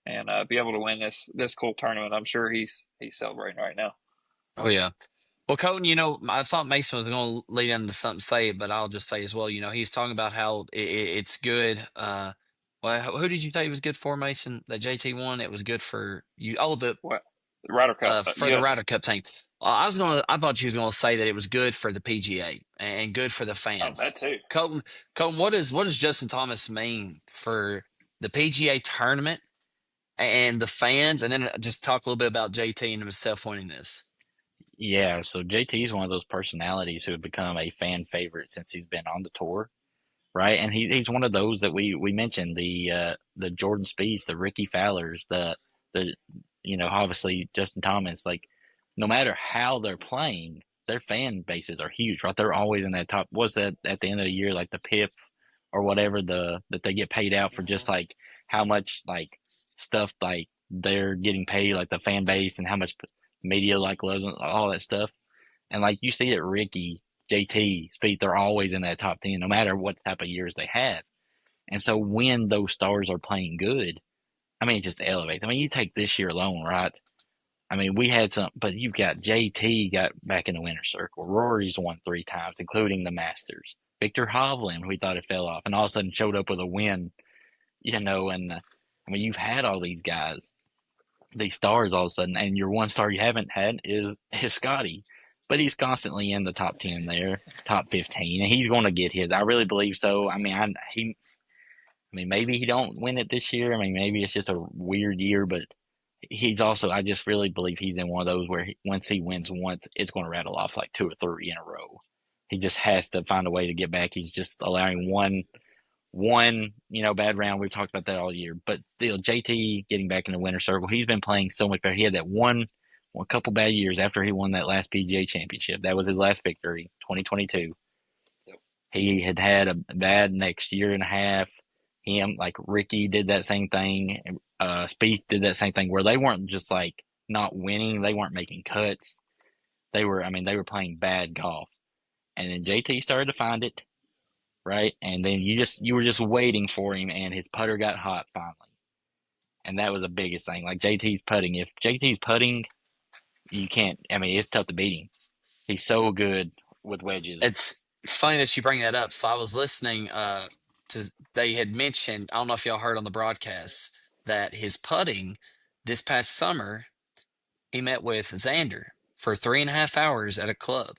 and be able to win this cool tournament. I'm sure he's celebrating right now. Oh yeah. Well, Colton, I thought Mason was going to lead into something to say, but I'll just say as well, he's talking about how it's good. Well, who did you say it was good for, Mason? That JT won. It was good for you. Oh, the Ryder Cup for yes. the Ryder Cup team. I thought you was going to say that it was good for the PGA and good for the fans. Oh, that too. Colton, what does Justin Thomas mean for the PGA tournament and the fans? And then just talk a little bit about JT and himself winning this. Yeah, so JT is one of those personalities who have become a fan favorite since he's been on the tour, right? And he's one of those that we mentioned, the Jordan Spieths, the Ricky Fowlers, the obviously Justin Thomas. Like, no matter how they're playing, their fan bases are huge, right? They're always in that top. What's that at the end of the year, like the PIP or whatever that they get paid out for, just like how much like stuff like they're getting paid, like the fan base, and how much media like loves all that stuff. And like you see that Ricky, JT, Spieth, they're always in that top 10 no matter what type of years they have. And so when those stars are playing good, I mean, it just elevates. I mean, you take this year alone, right? I mean, we had some, but you've got JT got back in the winner's circle. Rory's won 3 times, including the Masters. Victor Hovland, we thought it fell off, and all of a sudden showed up with a win, and I mean, you've had all these guys, these stars all of a sudden, and your one star you haven't had is Scotty. But he's constantly in the top 10 there, top 15, and he's going to get his. I really believe so. I mean, maybe he don't win it this year. I mean, maybe it's just a weird year, but he's also, I just really believe he's in one of those where once he wins once, it's going to rattle off like 2 or 3 in a row. He just has to find a way to get back. He's just allowing one bad round. We've talked about that all year, but still, JT getting back in the winner's circle. He's been playing so much better. He had that one couple bad years after he won that last PGA championship. That was his last victory, 2022. Yep. He had a bad next year and a half. Him, like Ricky, did that same thing. Spieth did that same thing, where they weren't just like not winning. They weren't making cuts. They were playing bad golf. And then JT started to find it. right? And then you were just waiting for him, and his putter got hot finally, and that was the biggest thing. Like JT's putting, if JT's putting, you can't. I mean, it's tough to beat him. He's so good with wedges. It's funny that you bring that up. So I was listening to they had mentioned, I don't know if y'all heard on the broadcast, that his putting this past summer, he met with Xander for 3.5 hours at a club.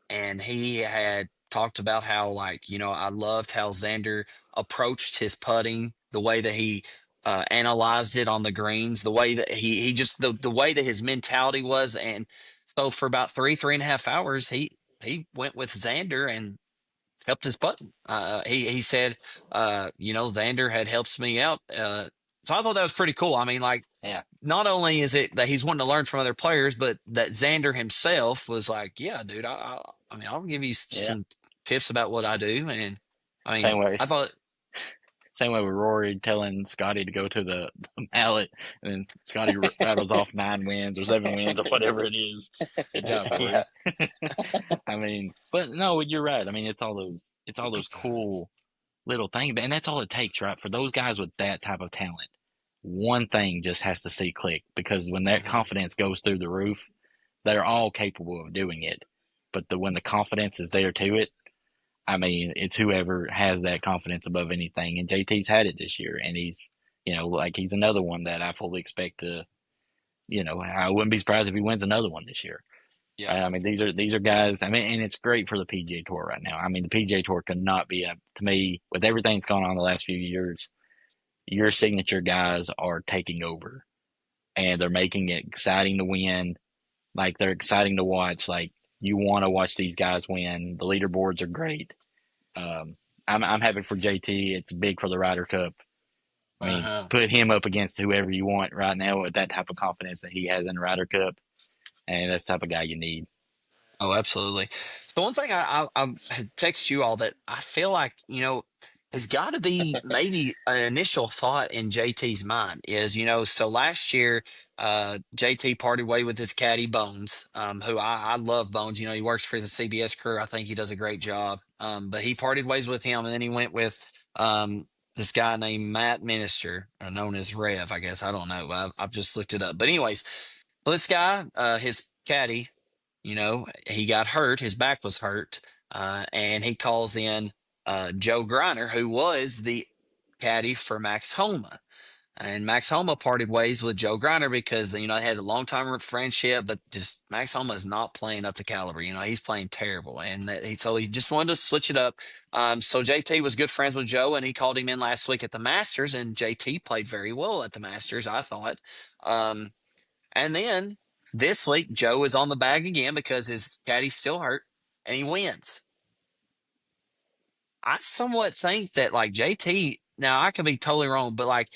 And he had talked about how, like, I loved how Xander approached his putting, the way that he analyzed it on the greens, the way that he just the way that his mentality was. And so for about 3.5 hours, he went with Xander and helped his putting. He said, Xander had helped me out. So I thought that was pretty cool. I mean, like, Yeah, not only is it that he's wanting to learn from other players, but that Xander himself was like, "Yeah, dude, I mean, I'll give you yeah. some tips about what I do." And I mean, Same way. I thought, Same way with Rory telling Scotty to go to the mallet, and then Scotty rattles off 9 wins or 7 wins or whatever it is. Good job, Rory. yeah, I mean, but no, you're right. I mean, it's all those cool little things, and that's all it takes, right? For those guys with that type of talent, one thing just has to see click, because when that mhm, confidence goes through the roof, they're all capable of doing it. But when the confidence is there to it, I mean, it's whoever has that confidence above anything. And JT's had it this year, and he's another one that I fully expect to. I wouldn't be surprised if he wins another one this year. yeah, I mean, these are guys. I mean, and it's great for the PGA Tour right now. I mean, the PGA Tour could not be to me, with everything that's gone on the last few years. Your signature guys are taking over, and they're making it exciting to win. Like, they're exciting to watch. Like, you want to watch these guys win. The leaderboards are great. Um, I'm happy for JT. It's big for the Ryder Cup. I mean, uh-huh. put him up against whoever you want right now with that type of confidence that he has in the Ryder Cup, and that's the type of guy you need. Oh, absolutely. So one thing I had text you all that I feel like, has got to be maybe an initial thought in JT's mind is, so last year, JT parted way with his caddy Bones, who I love Bones. He works for the CBS crew. I think he does a great job. But he parted ways with him, and then he went with this guy named Matt Minister, known as Rev, I guess. I don't know. I've just looked it up. But anyways, so this guy, his caddy, he got hurt. His back was hurt. And he calls in Joe Griner, who was the caddy for Max Homa. And Max Homa parted ways with Joe Griner because, they had a long time friendship, but just Max Homa is not playing up to caliber. He's playing terrible. And so he just wanted to switch it up. So JT was good friends with Joe, and he called him in last week at the Masters, and JT played very well at the Masters, I thought. Um, and then this week, Joe is on the bag again because his caddy's still hurt, and he wins. I somewhat think that, like, JT, now I could be totally wrong, but like,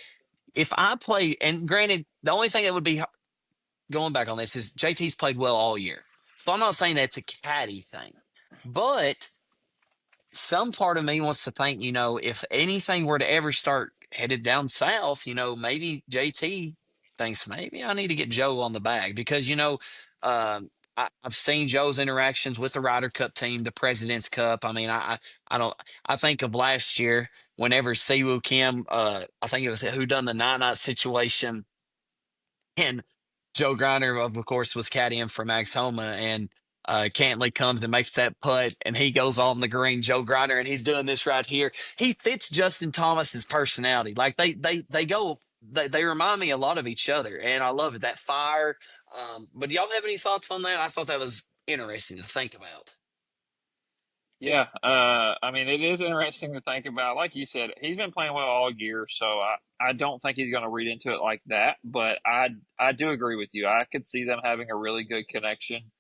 if I play, and granted, the only thing that would be going back on this is JT's played well all year. So I'm not saying that's a caddy thing, but some part of me wants to think, if anything were to ever start headed down south, maybe JT thinks maybe I need to get Joe on the bag because, I've seen Joe's interactions with the Ryder Cup team, the President's Cup. I mean, I don't, I think of last year whenever Siwoo Kim, I think it was who done the night situation, and Joe Griner, of course, was caddying for Max Homa, and Cantley comes and makes that putt, and he goes on the green. Joe Griner, and he's doing this right here. He fits Justin Thomas's personality. Like they remind me a lot of each other, and I love it. That fire. But do y'all have any thoughts on that? I thought that was interesting to think about. Yeah, I mean, it is interesting to think about. Like you said, he's been playing well all year, so I don't think he's going to read into it like that. But I do agree with you. I could see them having a really good connection.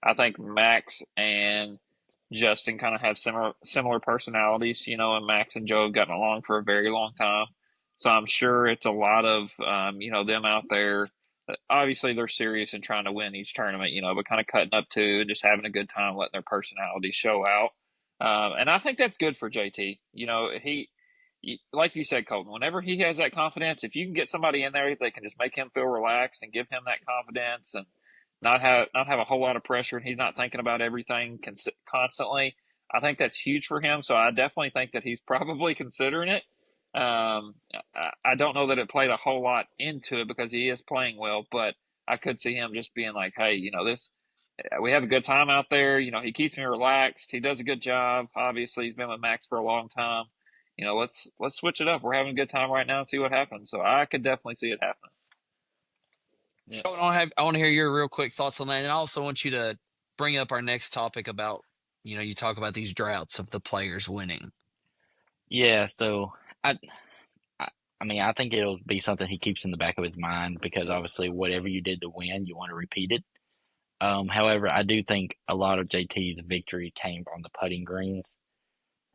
I think Max and Justin kind of have similar personalities, and Max and Joe have gotten along for a very long time. So I'm sure it's a lot of them out there. Obviously, they're serious and trying to win each tournament, but kind of cutting up to just having a good time, letting their personalities show out. And I think that's good for JT. Like you said, Colton, whenever he has that confidence, if you can get somebody in there that can just make him feel relaxed and give him that confidence and not have a whole lot of pressure, and he's not thinking about everything constantly. I think that's huge for him. So I definitely think that he's probably considering it. I don't know that it played a whole lot into it because he is playing well, but I could see him just being like, hey, this, we have a good time out there. He keeps me relaxed. He does a good job. Obviously, he's been with Max for a long time. Let's switch it up. We're having a good time right now and see what happens. So I could definitely see it happening. Yeah. I want to hear your real quick thoughts on that, and I also want you to bring up our next topic about, you talk about these droughts of the players winning. Yeah, so I, I mean, I think it'll be something he keeps in the back of his mind because obviously, whatever you did to win, you want to repeat it. However, I do think a lot of JT's victory came on the putting greens,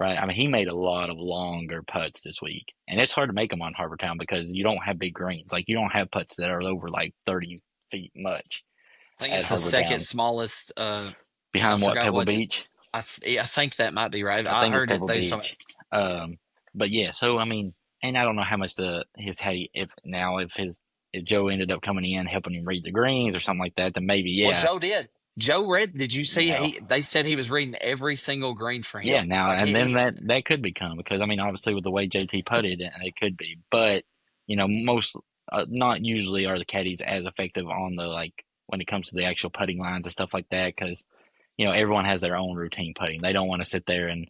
right? I mean, he made a lot of longer putts this week, and it's hard to make them on Harbour Town because you don't have big greens. Like, you don't have putts that are over like 30 feet much I think at it's the Harbour second Town. smallest. I Behind what, forgot Pebble what's. Beach? I think that might be right. I I think it's heard it. Pebble They Beach. But yeah, so I mean, and I don't know how much if Joe ended up coming in helping him read the greens or something like that, then maybe Well, yeah. Joe did. Joe read. Did you see? Now, They said he was reading every single green for yeah, him. now Like and then that could become because I mean obviously with the way JT putted it could be, but most not usually are the caddies as effective on the like when it comes to the actual putting lines and stuff like that because everyone has their own routine putting. They don't want to sit there and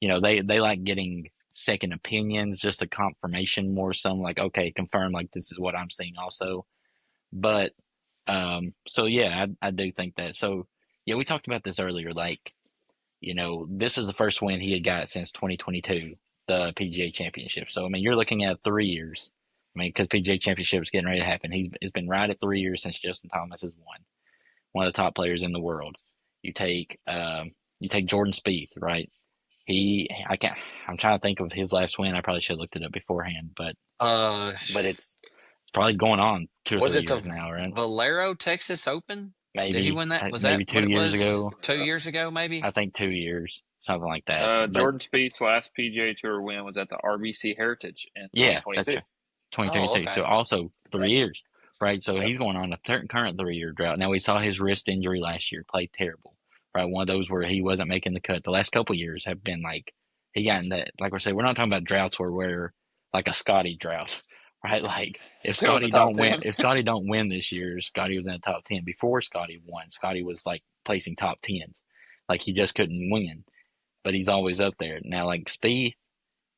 they like getting second opinions, just a confirmation more some like okay confirm like this is what I'm seeing also, but so yeah I do think that so yeah we talked about this earlier like this is the first win he had got since 2022, the PGA Championship. So, I mean, you're looking at 3 years. I mean, because PGA Championship is getting ready to happen. It's been right at 3 years since Justin Thomas has won, one of the top players in the world. You take Jordan Spieth, right? I'm trying to think of his last win. I probably should have looked it up beforehand, but it's probably going on 2 or was 3 it the years now, right? Valero Texas Open? Did he win that? Was that Maybe what 2 it years was? ago. 2 years ago, maybe. I think 2 years, something like that. But Jordan Spieth's last PGA Tour win was at the RBC Heritage in yeah, 2022. that's true. 2022. Oh, okay. So also 3 years, right? So he's going on a current 3 year drought. Now we saw his wrist injury last year, played terrible, right? One of those where he wasn't making the cut. The last couple of years have been like he got in that. Like we're saying, we're not talking about droughts where we're like a Scotty drought, right? Like if Still in the Scotty top don't win, 10. if Scotty don't win this year, Scotty was in the top 10 before Scotty won. Scotty was like placing top 10s, like he just couldn't win, but he's always up there now. Like Spieth.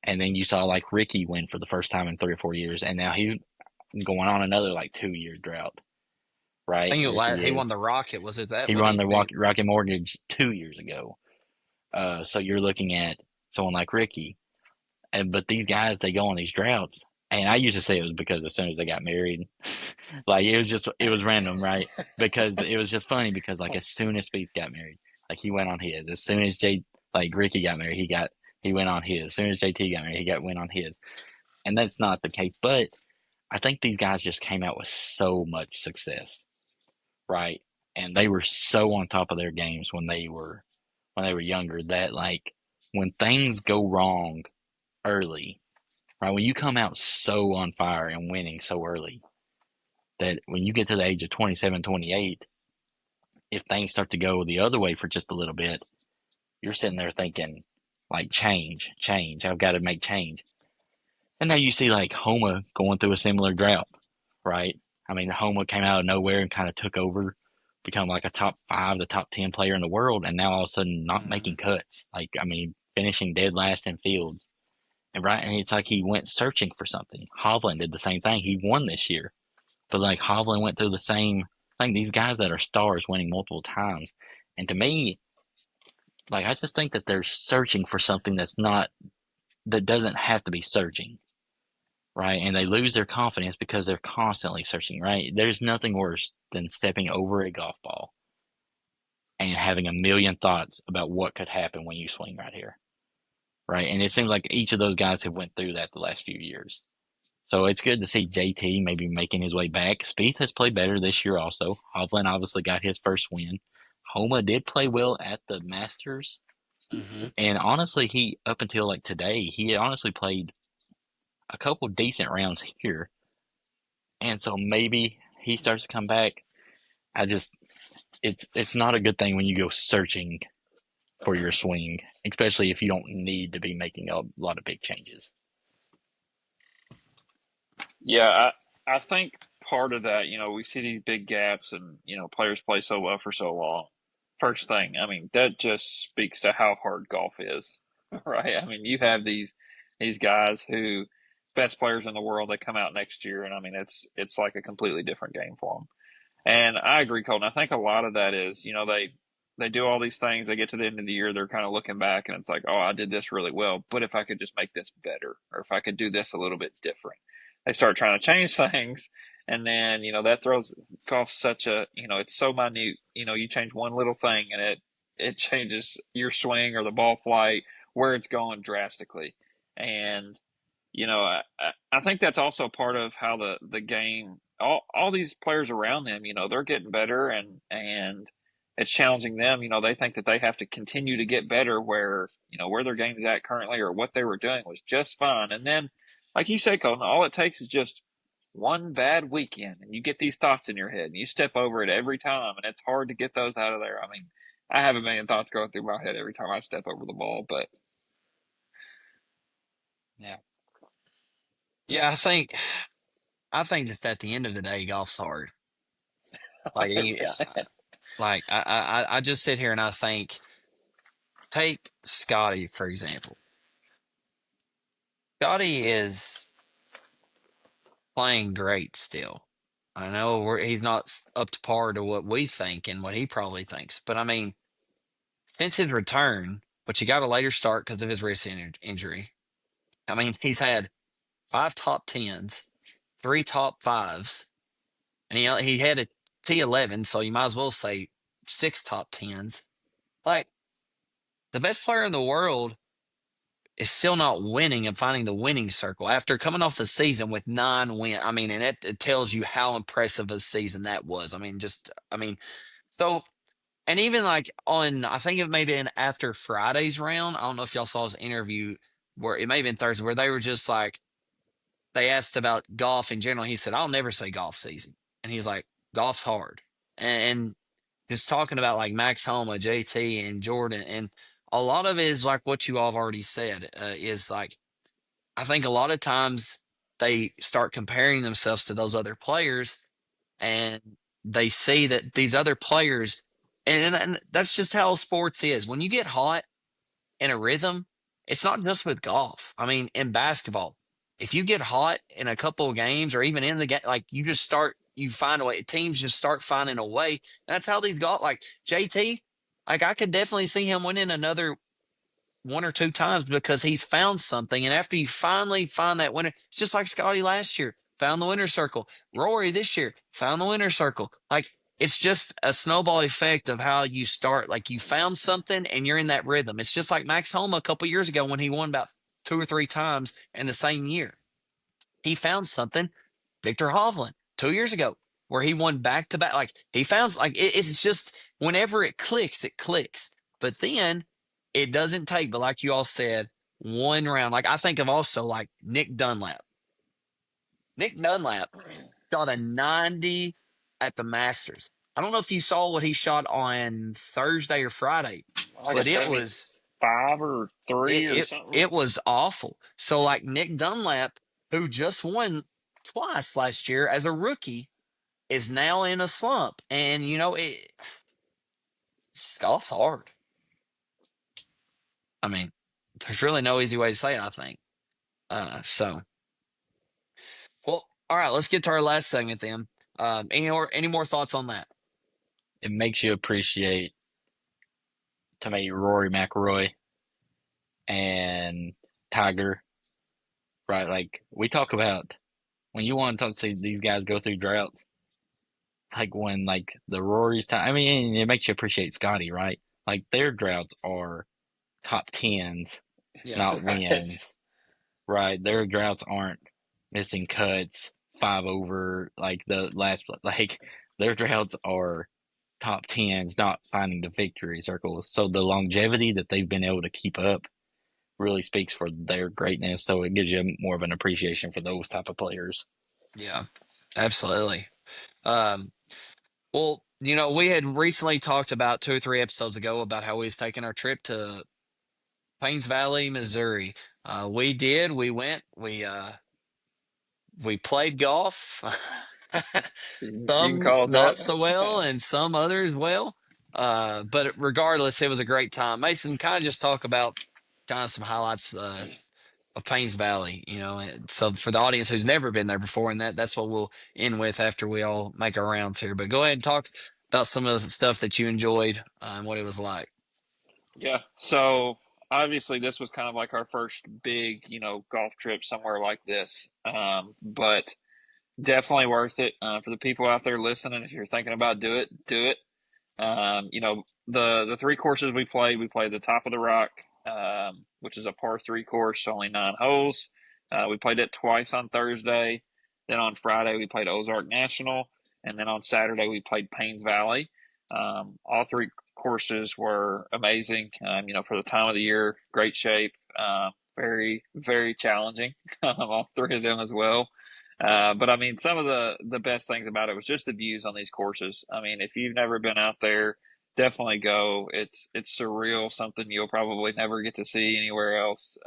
And then you saw like Ricky win for the first time in 3 or 4 years, and now he's going on another like 2 year drought, I right? think Ricky he won is. the Rocket. Was it that? He What won the did? Rocket Mortgage 2 years ago. So you're looking at someone like Ricky, but these guys they go on these droughts, and I used to say it was because as soon as they got married, like it was random, right? Because it was just funny because like as soon as Spieth got married, like he went on his. As soon as Ricky got married, he went on his. As soon as JT got married, went on his. And that's not the case. But I think these guys just came out with so much success, right? And they were so on top of their games when they were younger that like when things go wrong early, right? When you come out so on fire and winning so early that when you get to the age of 27, 28, if things start to go the other way for just a little bit, you're sitting there thinking like change, I've got to make change. And now you see like Homa going through a similar drought, right? I mean, Homa came out of nowhere and kind of took over, become like a top 5 to top 10 player in the world, and now all of a sudden not making cuts. Like, I mean, finishing dead last in fields. And it's like he went searching for something. Hovland did the same thing. He won this year, but like Hovland went through the same thing. These guys that are stars winning multiple times, and to me, like I just think that they're searching for something that doesn't have to be searching. Right? And they lose their confidence because they're constantly searching, right? There's nothing worse than stepping over a golf ball and having a million thoughts about what could happen when you swing right here, right? And it seems like each of those guys have went through that the last few years. So it's good to see JT maybe making his way back. Spieth has played better this year also. Hovland obviously got his first win. Homa did play well at the Masters. Mm-hmm. And honestly, he up until like today, he honestly played a couple decent rounds here. And so maybe he starts to come back. It's not a good thing when you go searching for your swing, especially if you don't need to be making a lot of big changes. Yeah, I think part of that, we see these big gaps and, players play so well for so long. First thing, I mean, that just speaks to how hard golf is, right? I mean, you have these guys who best players in the world, they come out next year and I mean, it's like a completely different game for them. And I agree, Colton. I think a lot of that is, they do all these things. They get to the end of the year, they're kind of looking back, and it's like, oh, I did this really well. But if I could just make this better, or if I could do this a little bit different, they start trying to change things, and then that throws golf such a it's so minute. You change one little thing, and it changes your swing or the ball flight where it's going drastically. And I think that's also part of how the game, all these players around them, they're getting better and it's challenging them. They think that they have to continue to get better where their game is at currently or what they were doing was just fine. And then, like you say, Colton, all it takes is just one bad weekend and you get these thoughts in your head and you step over it every time and it's hard to get those out of there. I mean, I have a million thoughts going through my head every time I step over the ball, but yeah. Yeah, I think just at the end of the day, golf's hard. Like, I just sit here and I think, take Scotty for example. Scotty is playing great still. I know he's not up to par to what we think and what he probably thinks, but I mean, since his return, which he got a later start because of his wrist injury. I mean, he's had 5 top 10s, 3 top 5s, and he had a T11, so you might as well say 6 top 10s. Like, the best player in the world is still not winning and finding the winning circle after coming off the season with 9 wins. I mean, and it tells you how impressive a season that was. So, and even like I think it may have been after Friday's round. I don't know if y'all saw his interview where it may have been Thursday, where they were just like, they asked about golf in general. He said, I'll never say golf season. And he's like, golf's hard. And he's talking about like Max Homa, JT, and Jordan. And a lot of it is like what you all have already said, is like, I think a lot of times they start comparing themselves to those other players and they see that these other players, and that's just how sports is. When you get hot in a rhythm, it's not just with golf. I mean, in basketball, if you get hot in a couple of games or even in the game, like you find a way. Teams just start finding a way. That's how these golf, like JT, like I could definitely see him winning another 1 or 2 times because he's found something. And after you finally find that winner, it's just like Scotty last year, found the winner's circle. Rory this year, found the winner's circle. Like, it's just a snowball effect of how you start. Like, you found something and you're in that rhythm. It's just like Max Homa a couple years ago when he won about 2 or 3 times in the same year. He found something. Victor Hovland 2 years ago where he won back to back. Like, he found, like, it's just whenever it clicks, it clicks. But then it doesn't take, but like you all said, one round. Like, I think of also like Nick Dunlap. Nick Dunlap shot a 90 at the Masters. I don't know if you saw what he shot on Thursday or Friday, Like a but it was 75 or 3 or it something. it was awful. So like Nick Dunlap, who just won twice last year as a rookie, is now in a slump, and golf's hard. I mean, there's really no easy way to say it, I think. So, well, all right, let's get to our last segment then. Any more thoughts on that? It makes you appreciate, to me, Rory McIlroy and Tiger, right? Like, we talk about when you want to see these guys go through droughts, like when like the Rory's time. I mean, it makes you appreciate Scotty, right? Like their droughts are top 10s, Yeah. not Right. wins, right? Their droughts aren't missing cuts, 5 over, like the last, like their droughts are top 10s, not finding the victory circle. So the longevity that they've been able to keep up really speaks for their greatness. So it gives you more of an appreciation for those type of players. Yeah, absolutely. Um, Well, we had recently talked about 2 or 3 episodes ago about how we was taking our trip to Paynes Valley, Missouri. We did. We went. We played golf. You can Some call it not that. so well, and some others well. But regardless, it was a great time. Mason, kind of just talk about kind of some highlights of Paynes Valley. And so for the audience who's never been there before, and that's what we'll end with after we all make our rounds here. But go ahead and talk about some of the stuff that you enjoyed and what it was like. Yeah. So obviously this was kind of like our first big, golf trip somewhere like this. But definitely worth it for the people out there listening. If you're thinking about do it. The three courses we played the top of the rock, which is a par three course, only 9 holes. We played it twice on Thursday. Then on Friday we played Ozark National, and then on Saturday we played Paynes Valley. All three courses were amazing. For the time of the year, great shape. Very, very challenging. All three of them as well. But I mean, some of the best things about it was just the views on these courses. I mean, if you've never been out there, definitely go. It's surreal, something you'll probably never get to see anywhere else.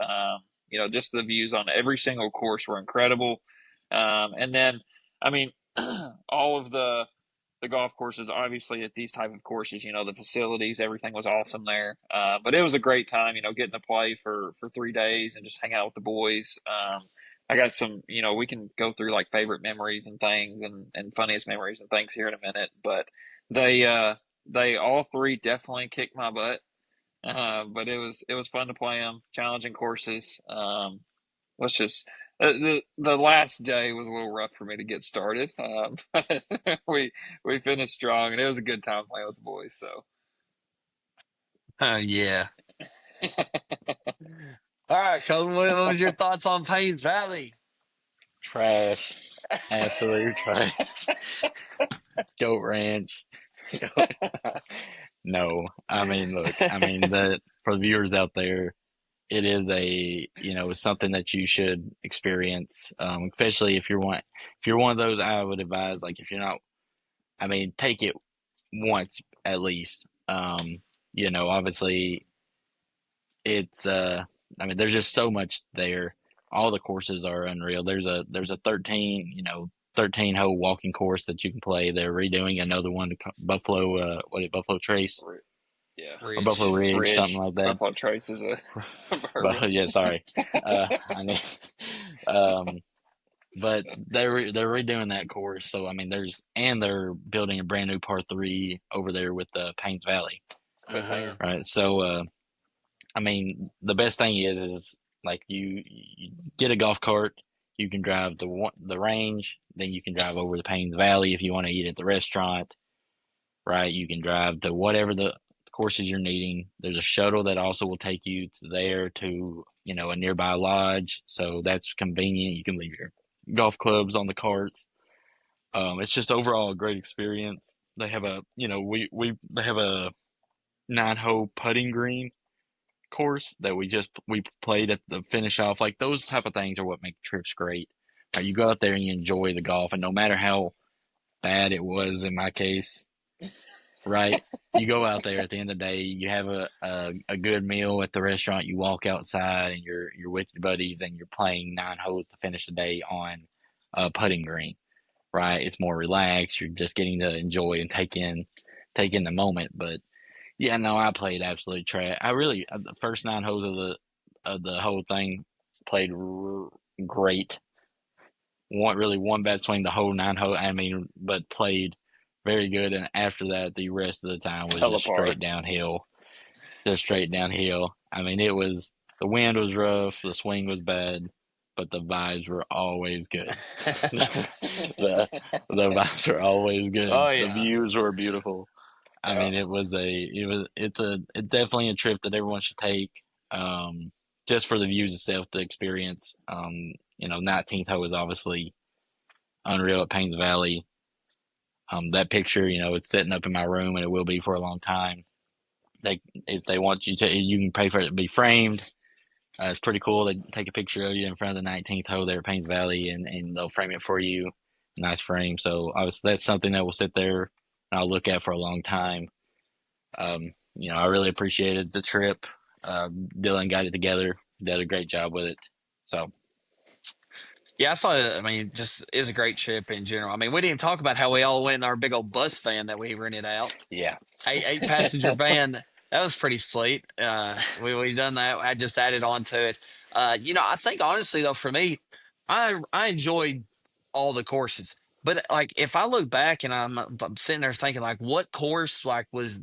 Just the views on every single course were incredible. And then, I mean, all of the golf courses, obviously at these type of courses, the facilities, everything was awesome there. But it was a great time, getting to play for 3 days and just hang out with the boys. I got some, we can go through like favorite memories and things and funniest memories and things here in a minute, but they all three definitely kicked my butt. But it was fun to play them, challenging courses. Let's just the last day was a little rough for me to get started. But we finished strong, and it was a good time playing with the boys. So Yeah. All right, Colton, what was your thoughts on Paynes Valley? Trash. Absolute trash. Goat Ranch. No, I mean, look, for the viewers out there, it is it's something that you should experience, especially if you're one of those. I would advise, like, if you're not, take it once at least. Obviously, it's there's just so much there. All the courses are unreal. There's a 13 hole walking course that you can play. They're redoing another one, Buffalo, Buffalo Trace yeah, or Buffalo Ridge, something Ridge. like that. Buffalo Trace is a But yeah, sorry. I mean, um, but they're redoing that course. So they're building a brand new par three over there with Paynes Valley, right? So the best thing is like you get a golf cart. You can drive the range, then you can drive over the Paynes Valley if you want to eat at the restaurant, right? You can drive to whatever the courses you're needing. There's a shuttle that also will take you to a nearby lodge, so that's convenient. You can leave your golf clubs on the carts. It's just overall a great experience. They have they have a 9 hole putting green course that we played at the finish off. Like, those type of things are what make trips great. You go out there and you enjoy the golf, and no matter how bad it was in my case, right? You go out there at the end of the day, you have a good meal at the restaurant, you walk outside and you're with your buddies and you're playing 9 holes to finish the day on a putting green, right? It's more relaxed. You're just getting to enjoy and take in the moment. But yeah, no, I played absolute trash. I really the first 9 holes of the whole thing played great. One bad swing the whole 9 hole. But played very good. And after that, the rest of the time was fell just apart. straight downhill. Just straight downhill. The wind was rough, the swing was bad, but the vibes were always good. the vibes were always good. Oh, yeah. The views were beautiful. It's definitely a trip that everyone should take. Just for the views itself, the experience. 19th hole is obviously unreal at Paynes Valley. That picture, it's sitting up in my room, and it will be for a long time. If they want you to, you can pay for it to be framed. It's pretty cool. They take a picture of you in front of the 19th hole there at Paynes Valley, and they'll frame it for you. Nice frame. So obviously that's something that will sit there and I'll look at for a long time. I really appreciated the trip. Dylan got it together, did a great job with it. So, Yeah, I thought, I mean, just it was a great trip in general. I mean, we didn't even talk about how we all went in our big old bus van that we rented out. yeah. Eight passenger van. That was pretty sweet. We done that. I just added on to it. I think honestly though, for me, I enjoyed all the courses. But like, if I look back and I'm sitting there thinking like, what course like was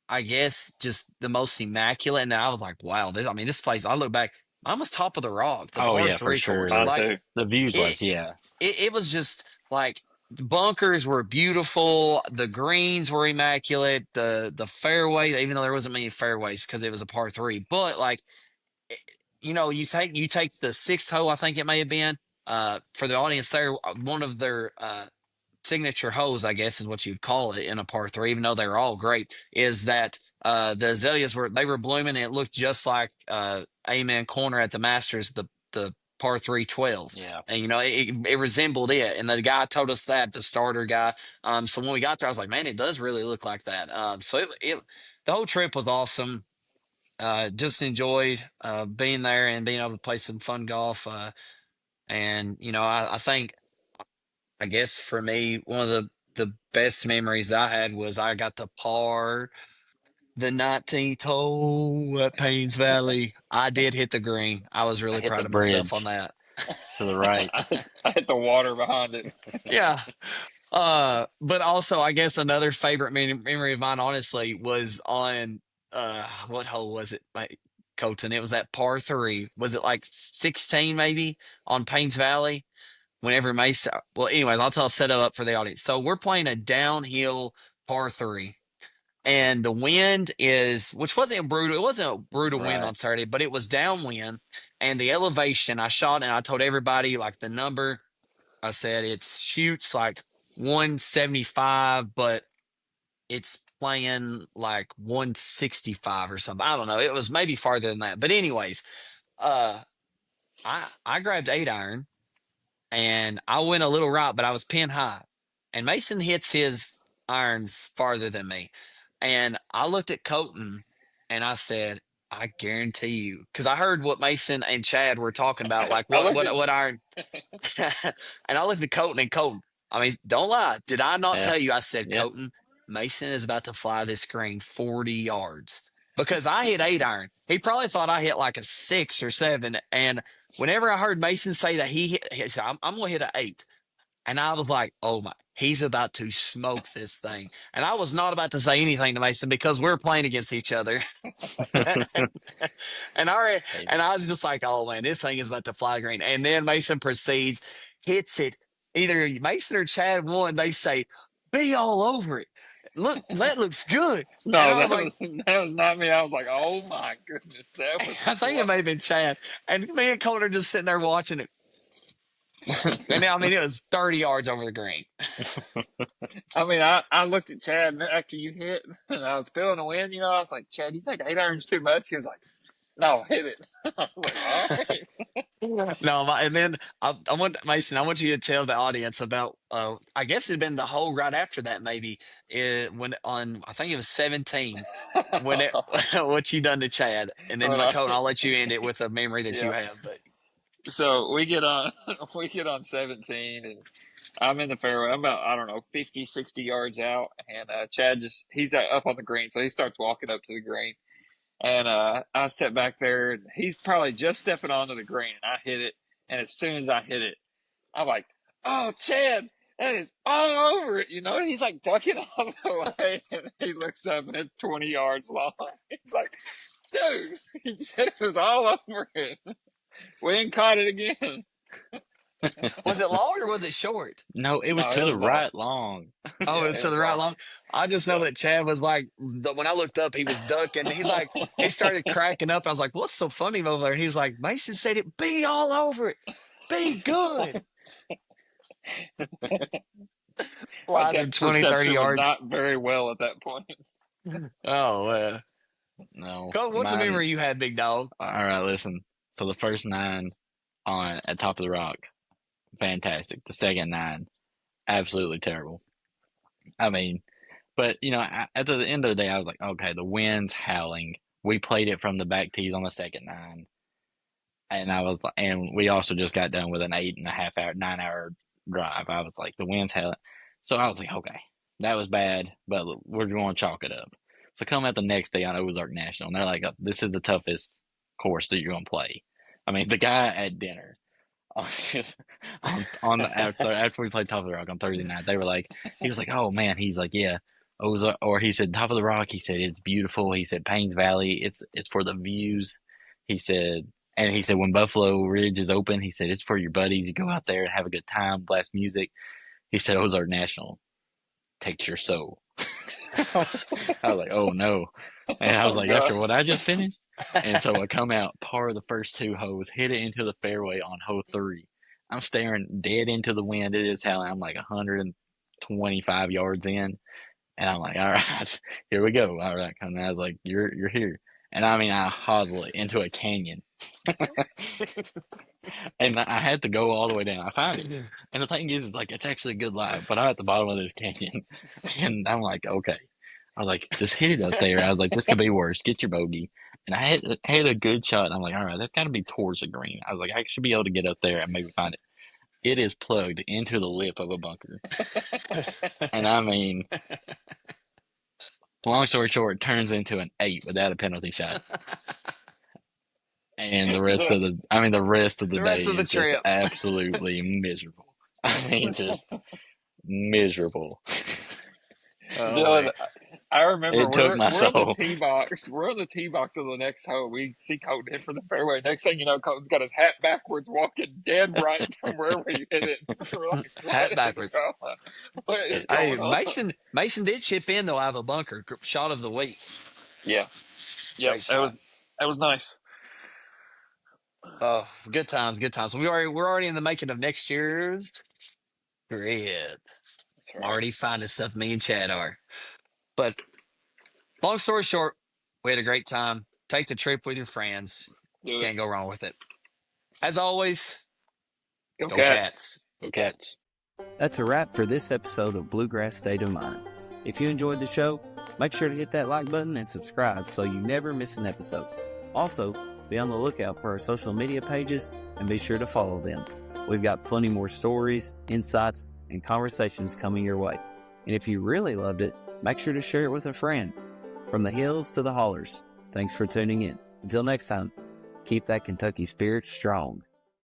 I guess just the most immaculate, and I was like, wow, this place. I look back, mine was top of the rock, the Oh, par yeah, for three course. sure. Mine Like too. The views it, was, yeah. it was just like the bunkers were beautiful, the greens were immaculate, the fairway, even though there wasn't many fairways because it was a par three, but like it- you take the sixth hole, I think it may have been. For the audience there, one of their signature hose, I guess is what you'd call it in a par three, even though they were all great, is that the azaleas were blooming and it looked just like Amen Corner at the Masters, the par three 12. Yeah. And it resembled it. And the guy told us that, the starter guy. So when we got there, I was like, man, it does really look like that. So it the whole trip was awesome. Just enjoyed being there and being able to play some fun golf. And I think I guess for me, one of the best memories I had was I got to par the 19th hole at Paynes Valley. I did hit the green. I was I really hit the proud of myself on bridge that. to the right. I hit the water behind it. Yeah. But also, I guess another favorite memory of mine, honestly, was on what hole was it, Colton? It was that par three. Was it like 16 maybe on Paynes Valley? Whenever Mason, well, anyways, I'll set it up for the audience. So we're playing a downhill par three, and the wind is, which wasn't brutal. It wasn't a brutal wind Right. on Saturday, but it was downwind, and the elevation. I shot and I told everybody like the number. I said it shoots like 175, but it's playing like 165 or something. I don't know. It was maybe farther than that, but anyways, uh, I grabbed 8 iron and I went a little right, but I was pin high. And Mason hits his irons farther than me. And I looked at Colton and I said, I guarantee you, because I heard what Mason and Chad were talking about, like I what looked what at what iron. And I looked at Colton and Colton. I mean, don't lie. Did I not Yeah. tell you? I said, Yeah. Colton, Mason is about to fly this green 40 yards because I hit 8 iron. He probably thought I hit like a 6 or 7. And whenever I heard Mason say that he said, I'm going to hit an 8. And I was like, oh my, he's about to smoke this thing. And I was not about to say anything to Mason because we're playing against each other. and I Hey, and I was just like, oh man, this thing is about to fly green. And then Mason proceeds, hits it. Either Mason or Chad won. They say, be all over it. Look, that looks good. And No, I was like, that was not me. I was like, oh my goodness, that was I think it may have been Chad. And me and Cole are just sitting there watching it. And I mean, it was 30 yards over the green. I mean, I looked at Chad after you hit, and I was feeling the wind. I was like, Chad, you think 8 iron's too much? He was like, no, hit it. I was like, all right. No, and then I want Mason. I want you to tell the audience about. I guess it'd been the whole right after that, maybe when on I think it was 17 when it what you done to Chad, and then Well, Cole, I'll let you end it with a memory that you yeah. have. But So we get on, we get on 17, and I'm in the fairway. I'm about, I don't know, 50, 60 yards out, and Chad he's up on the green, so he starts walking up to the green. And I step back there, and he's probably just stepping onto the green, and I hit it. And as soon as I hit it, I'm like, oh, Chad, that is all over it. He's like ducking all the way, and he looks up, and it's 20 yards long. He's like, dude, he said it was all over it. We ain't caught it again. was it long or was it short? No, it was No, to it the was long. right long. Oh, Yeah, it was it to was the right long. long. I just know that Chad was like, when I looked up, he was ducking. He's like, he started cracking up. I was like, what's so funny over there? He was like, Mason said it, be all over it, be good. My Sliding depth 20, 30 perception was yards. not very well at that point. Oh, No, Cole, what's the mine. memory you had, big dog? All right, listen. So the first 9 at Top of the Rock, fantastic. The second 9, absolutely terrible. I mean, But, at the end of the day, I was like, okay, the wind's howling. We played it from the back tees on the second 9. And we also just got done with an 8.5 hour, 9 hour drive. I was like, the wind's howling. So I was like, okay, that was bad, but we're going to chalk it up. So come out the next day on Ozark National, and they're like, this is the toughest course that you're going to play. I mean, the guy at dinner after we played Top of the Rock on Thursday night, he was like, oh man, he's like, yeah, Ozark, or he said Top of the Rock. He said it's beautiful. He said Paynes Valley, it's for the views. He said when Buffalo Ridge is open, he said it's for your buddies. You go out there and have a good time, blast music. He said Ozark National takes your soul. I was like, oh no. And I was like, after what I just finished. And so I come out, par the first 2 holes, hit it into the fairway on hole 3. I'm staring dead into the wind. It is howling. I'm like 125 yards in. And I'm like, all right, here we go. All right, coming. I was like, you're here. And I mean, I hosel it into a canyon. And I had to go all the way down. I found it. And the thing is like, it's actually a good lie, but I'm at the bottom of this canyon. And I'm like, okay. I was like, just hit it up there. I was like, this could be worse. Get your bogey. And I had a good shot. And I'm like, all right, that's got to be towards the green. I was like, I should be able to get up there and maybe find it. It is plugged into the lip of a bunker. And I mean, long story short, it turns into an 8 without a penalty shot. And the rest of the day is just absolutely miserable. I mean, just miserable. Dylan, I remember It took my soul. we're on the tee box. We're on the tee box of the next hole. We see Colton hit from the fairway. Next thing you know, Colton's got his hat backwards, walking dead right from where we hit it. We're like, Hat backwards. What is Hey, going on? Mason did chip in though. I have a bunker shot of the week. Yeah, Great shot. that was nice. Oh, good times, good times. We're already in the making of next year's grid. That's right. Already finding stuff. Me and Chad are. But long story short, we had a great time. Take the trip with your friends. Do it. Can't go wrong with it. As always, Go go Cats. Cats. Go Cats. That's a wrap for this episode of Bluegrass State of Mind. If you enjoyed the show, make sure to hit that like button and subscribe so you never miss an episode. Also, be on the lookout for our social media pages and be sure to follow them. We've got plenty more stories, insights, and conversations coming your way. And if you really loved it, make sure to share it with a friend. From the hills to the hollers, thanks for tuning in. Until next time, keep that Kentucky spirit strong.